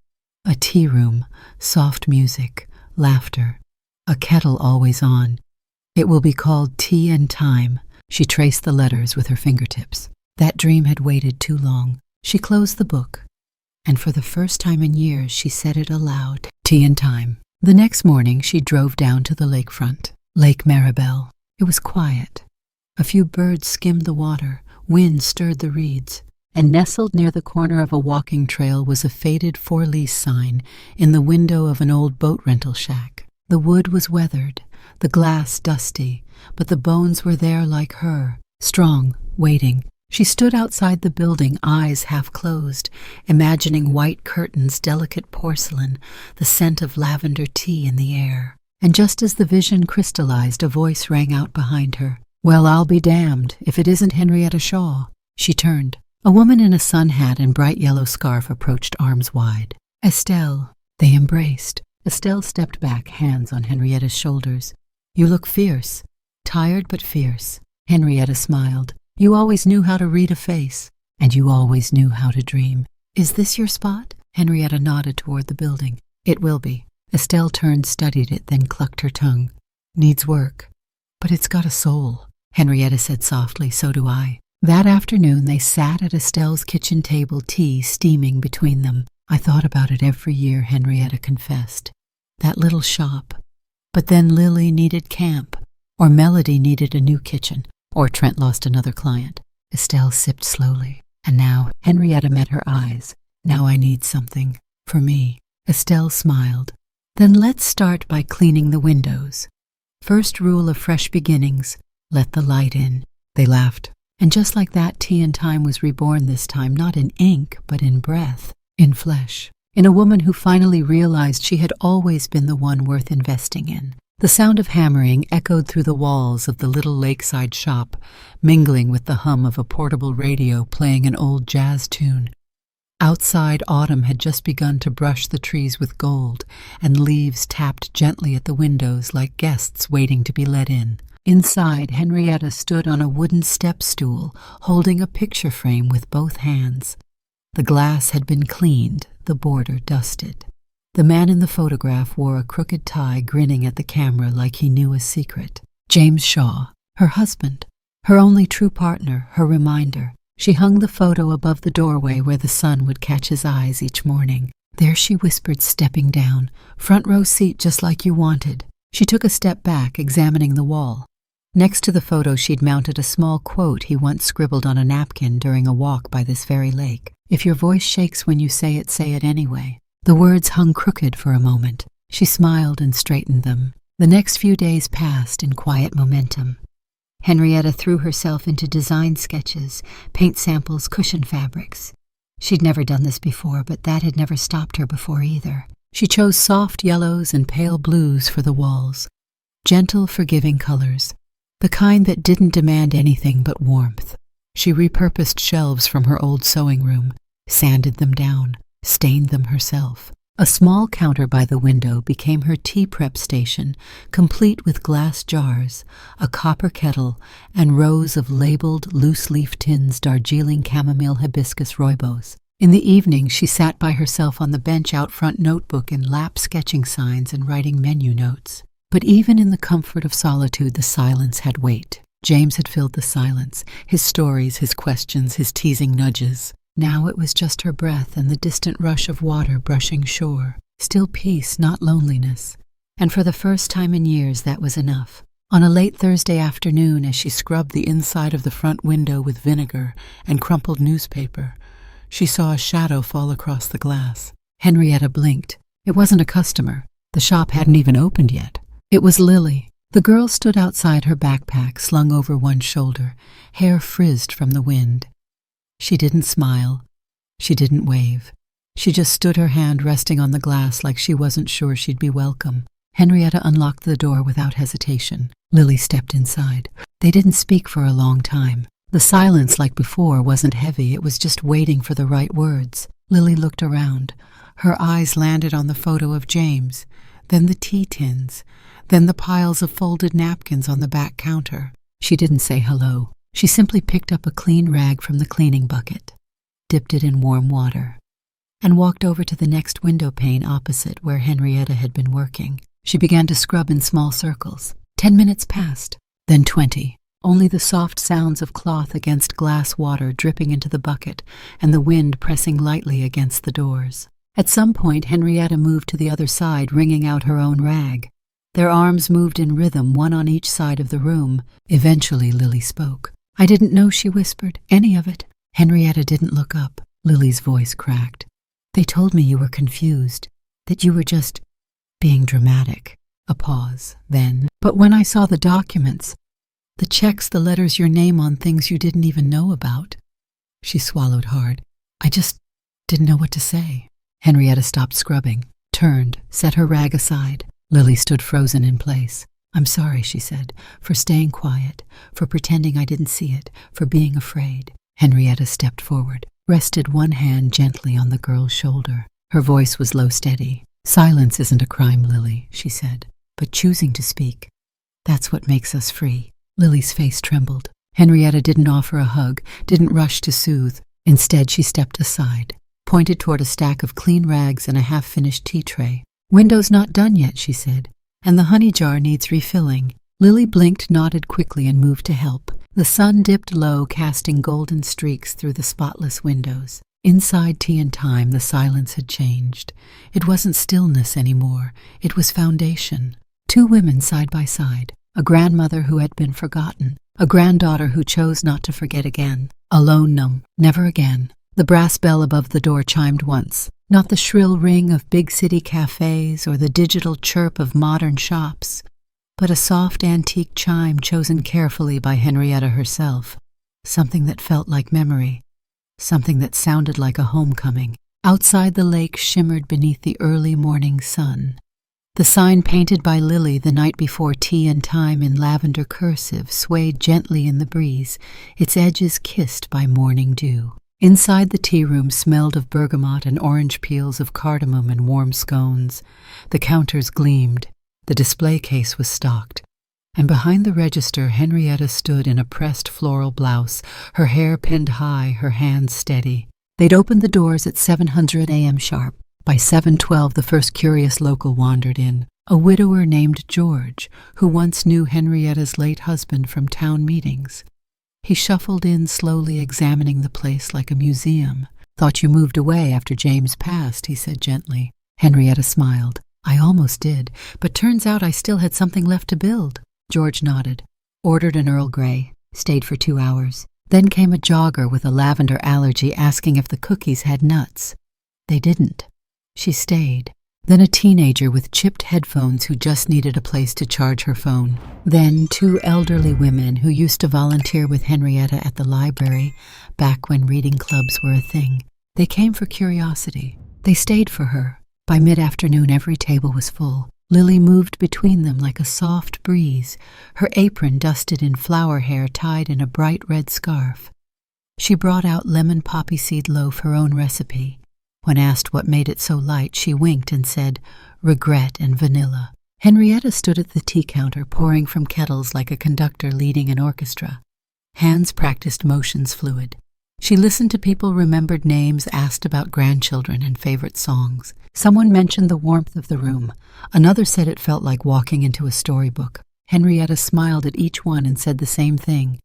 A tea room, soft music, laughter, a kettle always on. It will be called Tea and Time. She traced the letters with her fingertips. That dream had waited too long. She closed the book, and for the first time in years she said it aloud. Tea and Time. The next morning she drove down to the lakefront. Lake Maribel. It was quiet. A few birds skimmed the water, wind stirred the reeds, and nestled near the corner of a walking trail was a faded for-lease sign in the window of an old boat rental shack. The wood was weathered, the glass dusty, but the bones were there like her, strong, waiting. She stood outside the building, eyes half closed, imagining white curtains, delicate porcelain, the scent of lavender tea in the air. And just as the vision crystallized, a voice rang out behind her. Well, I'll be damned if it isn't Henrietta Shaw. She turned. A woman in a sun hat and bright yellow scarf approached, arms wide. Estelle. They embraced. Estelle stepped back, hands on Henrietta's shoulders. You look fierce. Tired but fierce. Henrietta smiled. You always knew how to read a face, and you always knew how to dream. Is this your spot? Henrietta nodded toward the building. It will be. Estelle turned, studied it, then clucked her tongue. Needs work. But it's got a soul, Henrietta said softly. So do I. That afternoon they sat at Estelle's kitchen table, tea steaming between them. I thought about it every year, Henrietta confessed. That little shop. But then Lily needed camp, or Melody needed a new kitchen, or Trent lost another client. Estelle sipped slowly. And now Henrietta met her eyes. Now I need something. For me. Estelle smiled. Then let's start by cleaning the windows. First rule of fresh beginnings, let the light in. They laughed. And just like that, Tea and Time was reborn this time, not in ink, but in breath, in flesh, in a woman who finally realized she had always been the one worth investing in. The sound of hammering echoed through the walls of the little lakeside shop, mingling with the hum of a portable radio playing an old jazz tune. Outside, autumn had just begun to brush the trees with gold, and leaves tapped gently at the windows like guests waiting to be let in. Inside, Henrietta stood on a wooden step stool, holding a picture frame with both hands. The glass had been cleaned, the border dusted. The man in the photograph wore a crooked tie, grinning at the camera like he knew a secret. James Shaw, her husband, her only true partner, her reminder. She hung the photo above the doorway where the sun would catch his eyes each morning. There she whispered, stepping down. "Front row seat just like you wanted." She took a step back, examining the wall. Next to the photo she'd mounted a small quote he once scribbled on a napkin during a walk by this very lake. "If your voice shakes when you say it anyway." The words hung crooked for a moment. She smiled and straightened them. The next few days passed in quiet momentum. Henrietta threw herself into design sketches, paint samples, cushion fabrics. She'd never done this before, but that had never stopped her before either. She chose soft yellows and pale blues for the walls, gentle, forgiving colors, the kind that didn't demand anything but warmth. She repurposed shelves from her old sewing room, sanded them down, stained them herself. A small counter by the window became her tea prep station, complete with glass jars, a copper kettle, and rows of labeled loose-leaf tins Darjeeling chamomile hibiscus rooibos. In the evening, she sat by herself on the bench out front, notebook and LAPSE sketching signs and writing menu notes. But even in the comfort of solitude, the silence had weight. James had filled the silence, his stories, his questions, his teasing nudges. Now it was just her breath and the distant rush of water brushing shore. Still peace, not loneliness. And for the first time in years, that was enough. On a late Thursday afternoon, as she scrubbed the inside of the front window with vinegar and crumpled newspaper, she saw a shadow fall across the glass. Henrietta blinked. It wasn't a customer. The shop hadn't even opened yet. It was Lily. The girl stood outside, her backpack slung over one shoulder, hair frizzed from the wind. She didn't smile. She didn't wave. She just stood, her hand resting on the glass like she wasn't sure she'd be welcome. Henrietta unlocked the door without hesitation. Lily stepped inside. They didn't speak for a long time. The silence, like before, wasn't heavy. It was just waiting for the right words. Lily looked around. Her eyes landed on the photo of James, then the tea tins, then the piles of folded napkins on the back counter. She didn't say hello. She simply picked up a clean rag from the cleaning bucket, dipped it in warm water, and walked over to the next window pane opposite where Henrietta had been working. She began to scrub in small circles. 10 minutes passed, then 20. Only the soft sounds of cloth against glass water dripping into the bucket and the wind pressing lightly against the doors. At some point, Henrietta moved to the other side, wringing out her own rag. Their arms moved in rhythm, one on each side of the room. Eventually, Lily spoke. "I didn't know," she whispered, "any of it." Henrietta didn't look up. Lily's voice cracked. "They told me you were confused, that you were just being dramatic." A pause, then, "But when I saw the documents, the checks, the letters, your name on things you didn't even know about." She swallowed hard. "I just didn't know what to say." Henrietta stopped scrubbing, turned, set her rag aside. Lily stood frozen in place. "I'm sorry," she said, "for staying quiet, for pretending I didn't see it, for being afraid." Henrietta stepped forward, rested one hand gently on the girl's shoulder. Her voice was low, steady. "Silence isn't a crime, Lily," she said, "but choosing to speak, that's what makes us free." Lily's face trembled. Henrietta didn't offer a hug, didn't rush to soothe. Instead, she stepped aside, pointed toward a stack of clean rags and a half-finished tea tray. "Window's not done yet," she said, "and the honey jar needs refilling." Lily blinked, nodded quickly, and moved to help. The sun dipped low, casting golden streaks through the spotless windows. Inside Tea and Time, the silence had changed. It wasn't stillness anymore. It was foundation. Two women side by side, a grandmother who had been forgotten, a granddaughter who chose not to forget again. Alone, numb, never again. The brass bell above the door chimed once. Not the shrill ring of big city cafes or the digital chirp of modern shops, but a soft antique chime chosen carefully by Henrietta herself, something that felt like memory, something that sounded like a homecoming. Outside, the lake shimmered beneath the early morning sun. The sign painted by Lily the night before Tea and Time in lavender cursive swayed gently in the breeze, its edges kissed by morning dew. Inside, the tea room smelled of bergamot and orange peels, of cardamom and warm scones. The counters gleamed. The display case was stocked. And behind the register, Henrietta stood in a pressed floral blouse, her hair pinned high, her hands steady. They'd opened the doors at 700 a.m. sharp. By 7:12, the first curious local wandered in, a widower named George, who once knew Henrietta's late husband from town meetings. He shuffled in slowly, examining the place like a museum. Thought you moved away after James passed, he said gently. Henrietta smiled. I almost did, but turns out I still had something left to build. George nodded. Ordered an Earl Grey. Stayed for 2 hours. Then came a jogger with a lavender allergy asking if the cookies had nuts. They didn't. She stayed. Then a teenager with chipped headphones who just needed a place to charge her phone. Then 2 elderly women who used to volunteer with Henrietta at the library back when reading clubs were a thing. They came for curiosity. They stayed for her. By mid-afternoon, every table was full. Lily moved between them like a soft breeze, her apron dusted in flower hair tied in a bright red scarf. She brought out lemon poppy seed loaf, her own recipe. When asked what made it so light, she winked and said, regret and vanilla. Henrietta stood at the tea counter, pouring from kettles like a conductor leading an orchestra. Hands practiced motions fluid. She listened to people, remembered names, asked about grandchildren and favorite songs. Someone mentioned the warmth of the room. Another said it felt like walking into a storybook. Henrietta smiled at each one and said the same thing.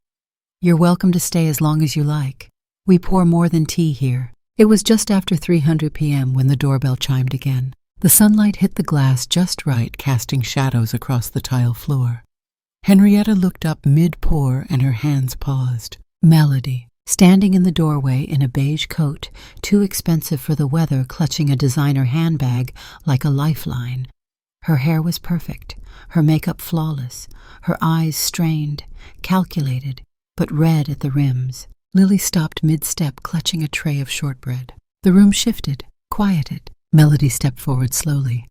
You're welcome to stay as long as you like. We pour more than tea here. It was just after 3:00 p.m. when the doorbell chimed again. The sunlight hit the glass just right, casting shadows across the tile floor. Henrietta looked up mid-pour and her hands paused. Melody, standing in the doorway in a beige coat, too expensive for the weather, clutching a designer handbag like a lifeline. Her hair was perfect, her makeup flawless, her eyes strained, calculated, but red at the rims. Lily stopped mid-step, clutching a tray of shortbread. The room shifted, quieted. Melody stepped forward slowly.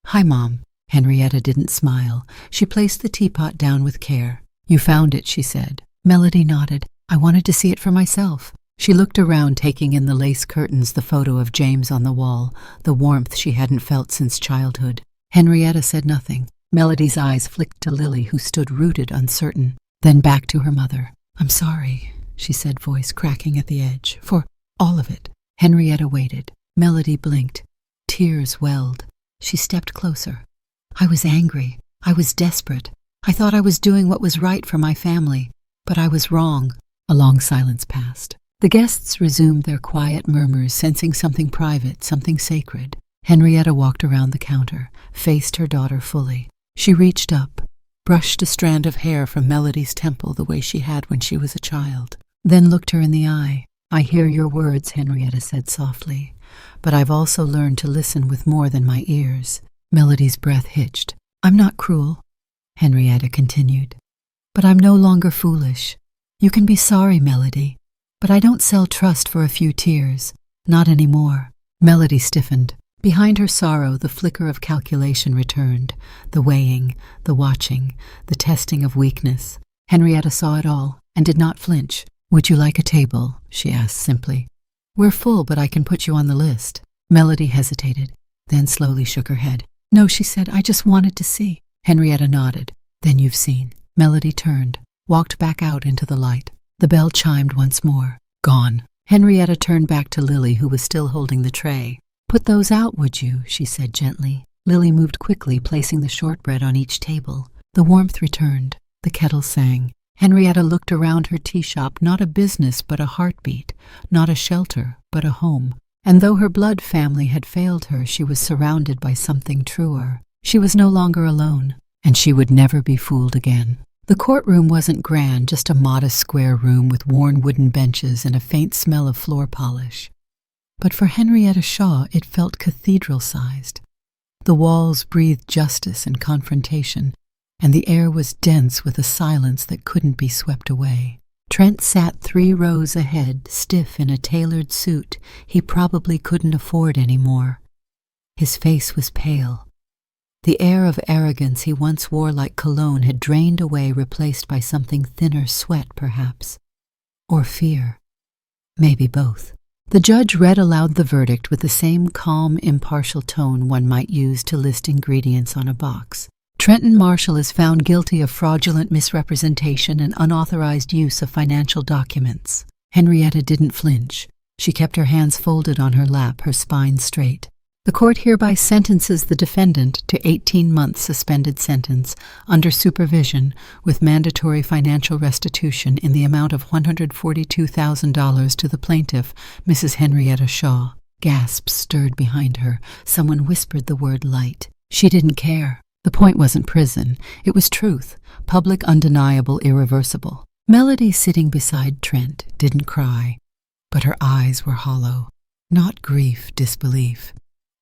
Hi, Mom. Henrietta didn't smile. She placed the teapot down with care. You found it, she said. Melody nodded. I wanted to see it for myself. She looked around, taking in the lace curtains, the photo of James on the wall, the warmth she hadn't felt since childhood. Henrietta said nothing. Melody's eyes flicked to Lily, who stood rooted, uncertain. Then back to her mother. I'm sorry, she said, voice cracking at the edge. For all of it. Henrietta waited. Melody blinked. Tears welled. She stepped closer. I was angry. I was desperate. I thought I was doing what was right for my family. But I was wrong. A long silence passed. The guests resumed their quiet murmurs, sensing something private, something sacred. Henrietta walked around the counter, faced her daughter fully. She reached up, brushed a strand of hair from Melody's temple the way she had when she was a child. Then looked her in the eye. I hear your words, Henrietta said softly, but I've also learned to listen with more than my ears. Melody's breath hitched. I'm not cruel, Henrietta continued, but I'm no longer foolish. You can be sorry, Melody, but I don't sell trust for a few tears. Not anymore. Melody stiffened. Behind her sorrow, the flicker of calculation returned, the weighing, the watching, the testing of weakness. Henrietta saw it all and did not flinch. Would you like a table? She asked simply. We're full, but I can put you on the list. Melody hesitated, then slowly shook her head. No, she said, I just wanted to see. Henrietta nodded. Then you've seen. Melody turned, walked back out into the light. The bell chimed once more. Gone. Henrietta turned back to Lily, who was still holding the tray. Put those out, would you? She said gently. Lily moved quickly, placing the shortbread on each table. The warmth returned. The kettle sang. Henrietta looked around her tea shop, not a business but a heartbeat, not a shelter but a home. And though her blood family had failed her, she was surrounded by something truer. She was no longer alone, and she would never be fooled again. The courtroom wasn't grand, just a modest square room with worn wooden benches and a faint smell of floor polish. But for Henrietta Shaw, it felt cathedral-sized. The walls breathed justice and confrontation, and the air was dense with a silence that couldn't be swept away. Trent sat 3 rows ahead, stiff in a tailored suit he probably couldn't afford anymore. His face was pale. The air of arrogance he once wore like cologne had drained away, replaced by something thinner, sweat perhaps. Or fear. Maybe both. The judge read aloud the verdict with the same calm, impartial tone one might use to list ingredients on a box. Trenton Marshall is found guilty of fraudulent misrepresentation and unauthorized use of financial documents. Henrietta didn't flinch. She kept her hands folded on her lap, her spine straight. The court hereby sentences the defendant to 18-month suspended sentence under supervision with mandatory financial restitution in the amount of $142,000 to the plaintiff, Mrs. Henrietta Shaw. Gasps stirred behind her. Someone whispered the word light. She didn't care. The point wasn't prison. It was truth. Public, undeniable, irreversible. Melody, sitting beside Trent, didn't cry, but her eyes were hollow. Not grief, disbelief.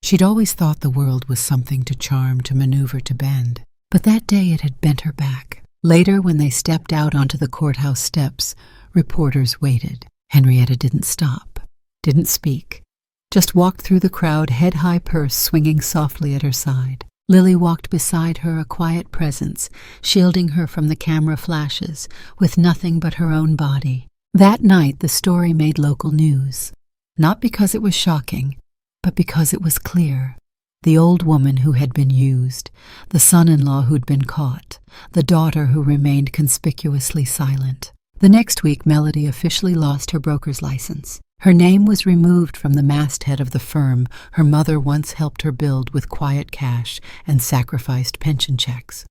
She'd always thought the world was something to charm, to maneuver, to bend. But that day it had bent her back. Later, when they stepped out onto the courthouse steps, reporters waited. Henrietta didn't stop, didn't speak. Just walked through the crowd, head-high purse swinging softly at her side. Lily walked beside her, a quiet presence, shielding her from the camera flashes, with nothing but her own body. That night the story made local news. Not because it was shocking, but because it was clear. The old woman who had been used, the son-in-law who'd been caught, the daughter who remained conspicuously silent. The next week, Melody officially lost her broker's license. Her name was removed from the masthead of the firm her mother once helped her build with quiet cash and sacrificed pension checks.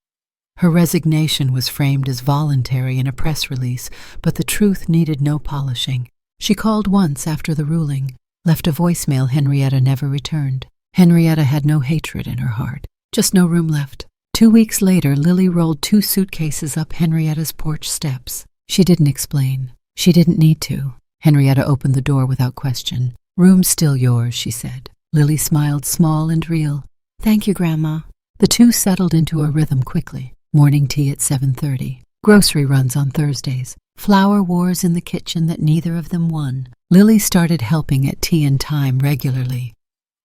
Her resignation was framed as voluntary in a press release, but the truth needed no polishing. She called once after the ruling, left a voicemail Henrietta never returned. Henrietta had no hatred in her heart, just no room left. 2 weeks later, Lily rolled 2 suitcases up Henrietta's porch steps. She didn't explain. She didn't need to. Henrietta opened the door without question. "Room's still yours," she said. Lily smiled, small and real. "Thank you, Grandma." The two settled into a rhythm quickly. Morning tea at 7:30. Grocery runs on Thursdays. Flour wars in the kitchen that neither of them won. Lily started helping at Tea and Time regularly.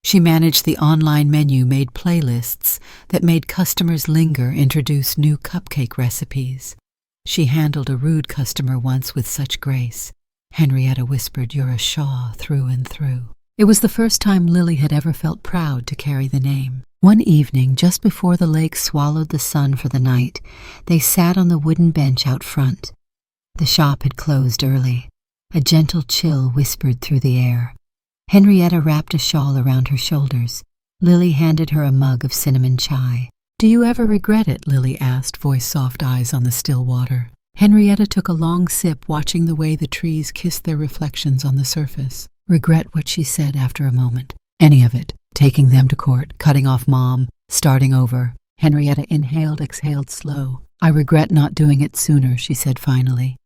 She managed the online menu, made playlists that made customers linger, introduced new cupcake recipes. She handled a rude customer once with such grace. Henrietta whispered, "You're a Shaw through and through." It was the first time Lily had ever felt proud to carry the name. One evening, just before the lake swallowed the sun for the night, they sat on the wooden bench out front. The shop had closed early. A gentle chill whispered through the air. Henrietta wrapped a shawl around her shoulders. Lily handed her a mug of cinnamon chai. "Do you ever regret it?" Lily asked, voice soft, eyes on the still water. Henrietta took a long sip, watching the way the trees kissed their reflections on the surface. "Regret what?" she said after a moment. "Any of it. Taking them to court, cutting off Mom, starting over." Henrietta inhaled, exhaled slow. "I regret not doing it sooner," she said finally.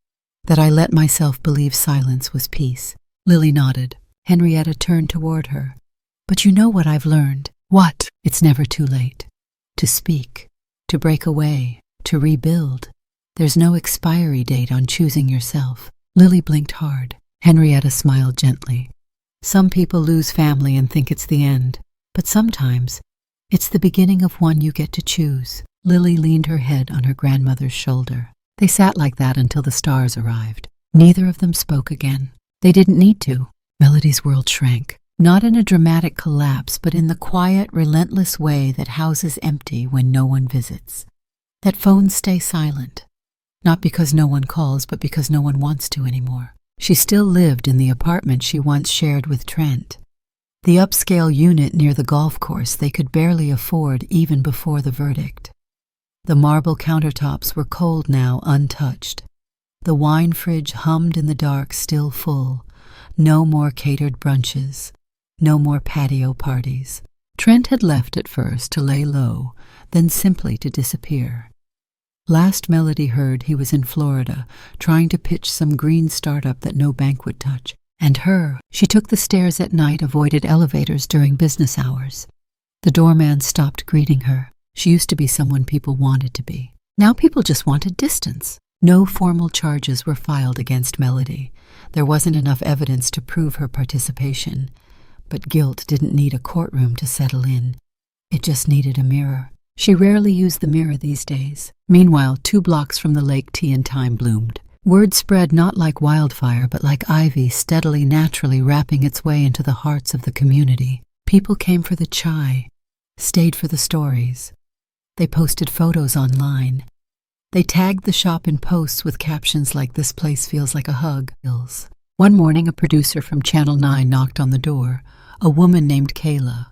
"That I let myself believe silence was peace." Lily nodded. Henrietta turned toward her. "But you know what I've learned." "What?" "It's never too late. To speak, to break away, to rebuild. There's no expiry date on choosing yourself." Lily blinked hard. Henrietta smiled gently. "Some people lose family and think it's the end, but sometimes it's the beginning of one you get to choose." Lily leaned her head on her grandmother's shoulder. They sat like that until the stars arrived. Neither of them spoke again. They didn't need to. Melody's world shrank, not in a dramatic collapse, but in the quiet, relentless way that houses empty when no one visits. That phones stay silent, not because no one calls, but because no one wants to anymore. She still lived in the apartment she once shared with Trent, the upscale unit near the golf course they could barely afford even before the verdict. The marble countertops were cold now, untouched. The wine fridge hummed in the dark, still full. No more catered brunches. No more patio parties. Trent had left at first to lay low, then simply to disappear. Last Melody heard, he was in Florida, trying to pitch some green startup that no bank would touch. And her, she took the stairs at night, avoided elevators during business hours. The doorman stopped greeting her. She used to be someone people wanted to be. Now people just wanted distance. No formal charges were filed against Melody. There wasn't enough evidence to prove her participation. But guilt didn't need a courtroom to settle in. It just needed a mirror. She rarely used the mirror these days. Meanwhile, 2 blocks from the lake, Tea and Time bloomed. Word spread not like wildfire, but like ivy, steadily, naturally wrapping its way into the hearts of the community. People came for the chai, stayed for the stories. They posted photos online. They tagged the shop in posts with captions like, "This place feels like a hug." One morning, a producer from Channel 9 knocked on the door, a woman named Kayla.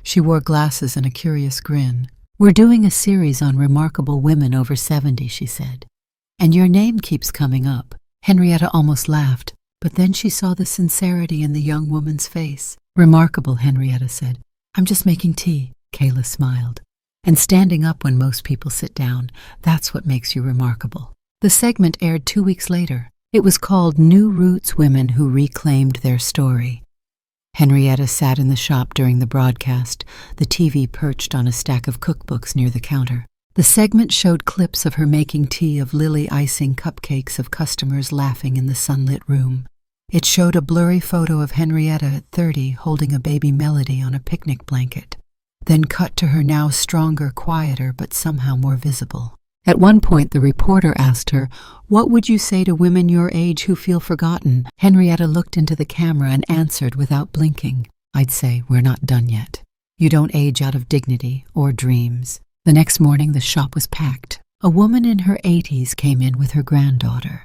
She wore glasses and a curious grin. "We're doing a series on remarkable women over 70, she said. "And your name keeps coming up." Henrietta almost laughed, but then she saw the sincerity in the young woman's face. "Remarkable," Henrietta said. "I'm just making tea." Kayla smiled. "And standing up when most people sit down, that's what makes you remarkable." The segment aired 2 weeks later. It was called New Roots Women Who Reclaimed Their Story. Henrietta sat in the shop during the broadcast, the TV perched on a stack of cookbooks near the counter. The segment showed clips of her making tea, of Lily icing cupcakes, of customers laughing in the sunlit room. It showed a blurry photo of Henrietta at 30 holding a baby Melody on a picnic blanket, then cut to her now stronger, quieter, but somehow more visible. At one point, the reporter asked her, "What would you say to women your age who feel forgotten?" Henrietta looked into the camera and answered without blinking, "I'd say we're not done yet. You don't age out of dignity or dreams." The next morning, the shop was packed. A woman in her 80s came in with her granddaughter.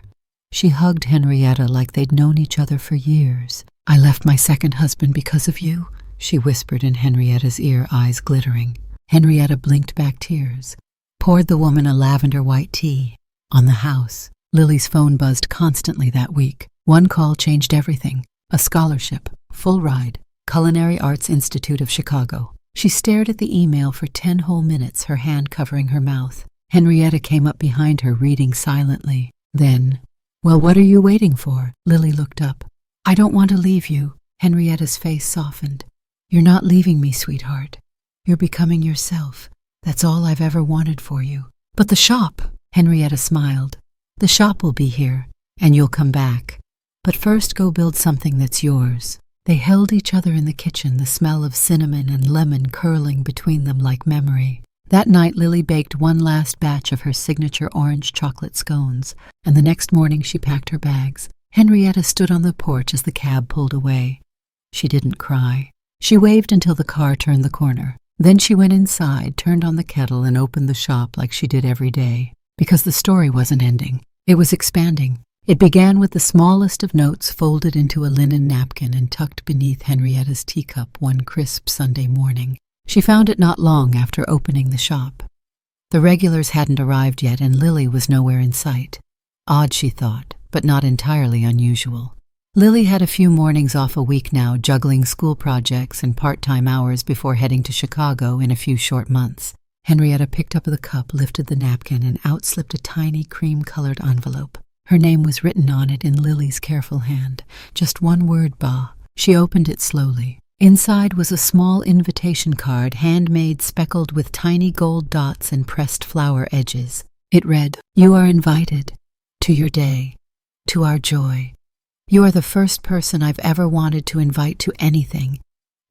She hugged Henrietta like they'd known each other for years. "I left my second husband because of you," she whispered in Henrietta's ear, eyes glittering. Henrietta blinked back tears, poured the woman a lavender-white tea. On the house, Lily's phone buzzed constantly that week. One call changed everything. A scholarship, full ride, Culinary Arts Institute of Chicago. She stared at the email for 10 whole minutes, her hand covering her mouth. Henrietta came up behind her, reading silently. Then, "Well, what are you waiting for?" Lily looked up. "I don't want to leave you." Henrietta's face softened. "You're not leaving me, sweetheart. You're becoming yourself. That's all I've ever wanted for you." "But the shop," Henrietta smiled. "The shop will be here, and you'll come back. But first go build something that's yours." They held each other in the kitchen, the smell of cinnamon and lemon curling between them like memory. That night, Lily baked one last batch of her signature orange chocolate scones, and the next morning she packed her bags. Henrietta stood on the porch as the cab pulled away. She didn't cry. She waved until the car turned the corner. Then she went inside, turned on the kettle, and opened the shop like she did every day. Because the story wasn't ending. It was expanding. It began with the smallest of notes folded into a linen napkin and tucked beneath Henrietta's teacup one crisp Sunday morning. She found it not long after opening the shop. The regulars hadn't arrived yet, and Lily was nowhere in sight. Odd, she thought, but not entirely unusual. Lily had a few mornings off a week now, juggling school projects and part-time hours before heading to Chicago in a few short months. Henrietta picked up the cup, lifted the napkin, and out slipped a tiny cream-colored envelope. Her name was written on it in Lily's careful hand. Just one word, "Ba." She opened it slowly. Inside was a small invitation card, handmade, speckled with tiny gold dots and pressed flower edges. It read, "You are invited to your day, to our joy. You are the first person I've ever wanted to invite to anything,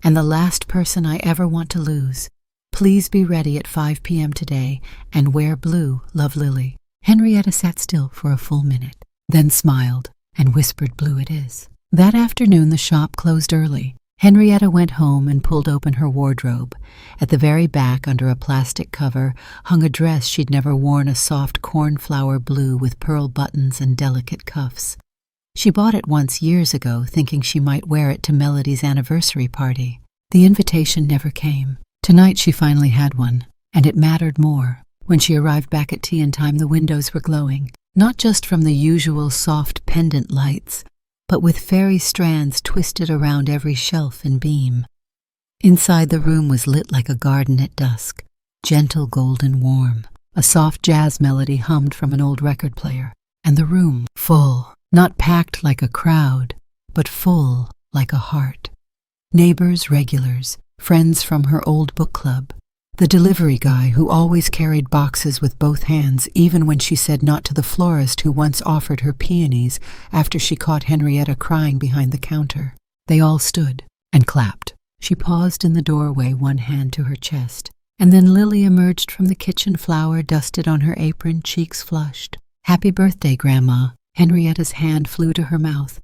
and the last person I ever want to lose. Please be ready at 5 p.m. today, and wear blue. Love, Lily." Henrietta sat still for a full minute, then smiled and whispered, "Blue it is." That afternoon the shop closed early. Henrietta went home and pulled open her wardrobe. At the very back, under a plastic cover, hung a dress she'd never worn, a soft cornflower blue with pearl buttons and delicate cuffs. She bought it once years ago, thinking she might wear it to Melody's anniversary party. The invitation never came. Tonight she finally had one, and it mattered more. When she arrived back at tea in time, the windows were glowing, not just from the usual soft pendant lights, but with fairy strands twisted around every shelf and beam. Inside, the room was lit like a garden at dusk, gentle, golden, warm. A soft jazz melody hummed from an old record player, and the room full, not packed like a crowd, but full like a heart. Neighbors, regulars, friends from her old book club. The delivery guy who always carried boxes with both hands, even when she said not to the florist who once offered her peonies after she caught Henrietta crying behind the counter. They all stood and clapped. She paused in the doorway, one hand to her chest, and then Lily emerged from the kitchen, flour dusted on her apron, cheeks flushed. "Happy birthday, Grandma." Henrietta's hand flew to her mouth.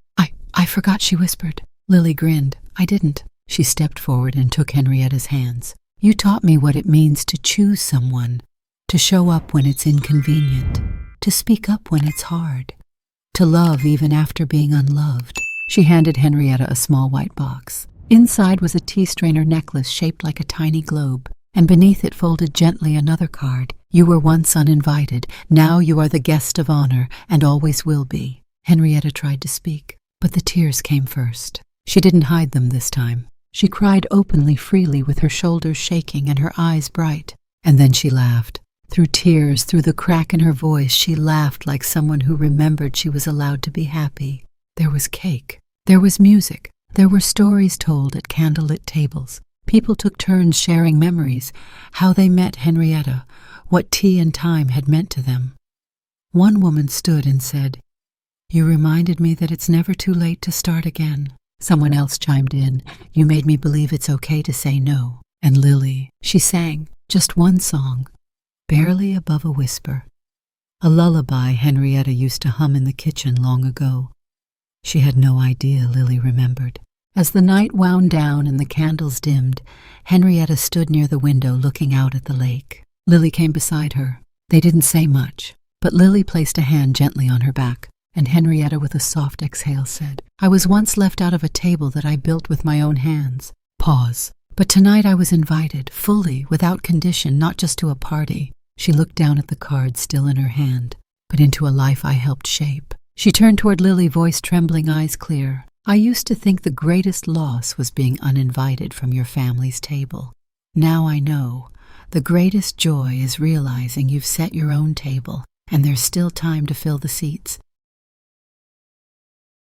I forgot," she whispered. Lily grinned. "I didn't." She stepped forward and took Henrietta's hands. "You taught me what it means to choose someone, to show up when it's inconvenient, to speak up when it's hard, to love even after being unloved." She handed Henrietta a small white box. Inside was a tea strainer necklace shaped like a tiny globe, and beneath it folded gently another card. You were once uninvited. Now you are the guest of honor, and always will be. Henrietta tried to speak, but the tears came first. She didn't hide them this time. She cried openly, freely, with her shoulders shaking and her eyes bright. And then she laughed. Through tears, through the crack in her voice, she laughed like someone who remembered she was allowed to be happy. There was cake. There was music. There were stories told at candlelit tables. People took turns sharing memories, how they met Henrietta, what tea and time had meant to them. One woman stood and said, "You reminded me that it's never too late to start again." Someone else chimed in, "You made me believe it's okay to say no." And Lily, she sang just one song, barely above a whisper. A lullaby Henrietta used to hum in the kitchen long ago. She had no idea Lily remembered. As the night wound down and the candles dimmed, Henrietta stood near the window looking out at the lake. Lily came beside her. They didn't say much, but Lily placed a hand gently on her back, and Henrietta with a soft exhale said, "I was once left out of a table that I built with my own hands." Pause. "But tonight I was invited, fully, without condition, not just to a party." She looked down at the card still in her hand, "but into a life I helped shape." She turned toward Lily, voice trembling, eyes clear. "I used to think the greatest loss was being uninvited from your family's table. Now I know. The greatest joy is realizing you've set your own table, and there's still time to fill the seats.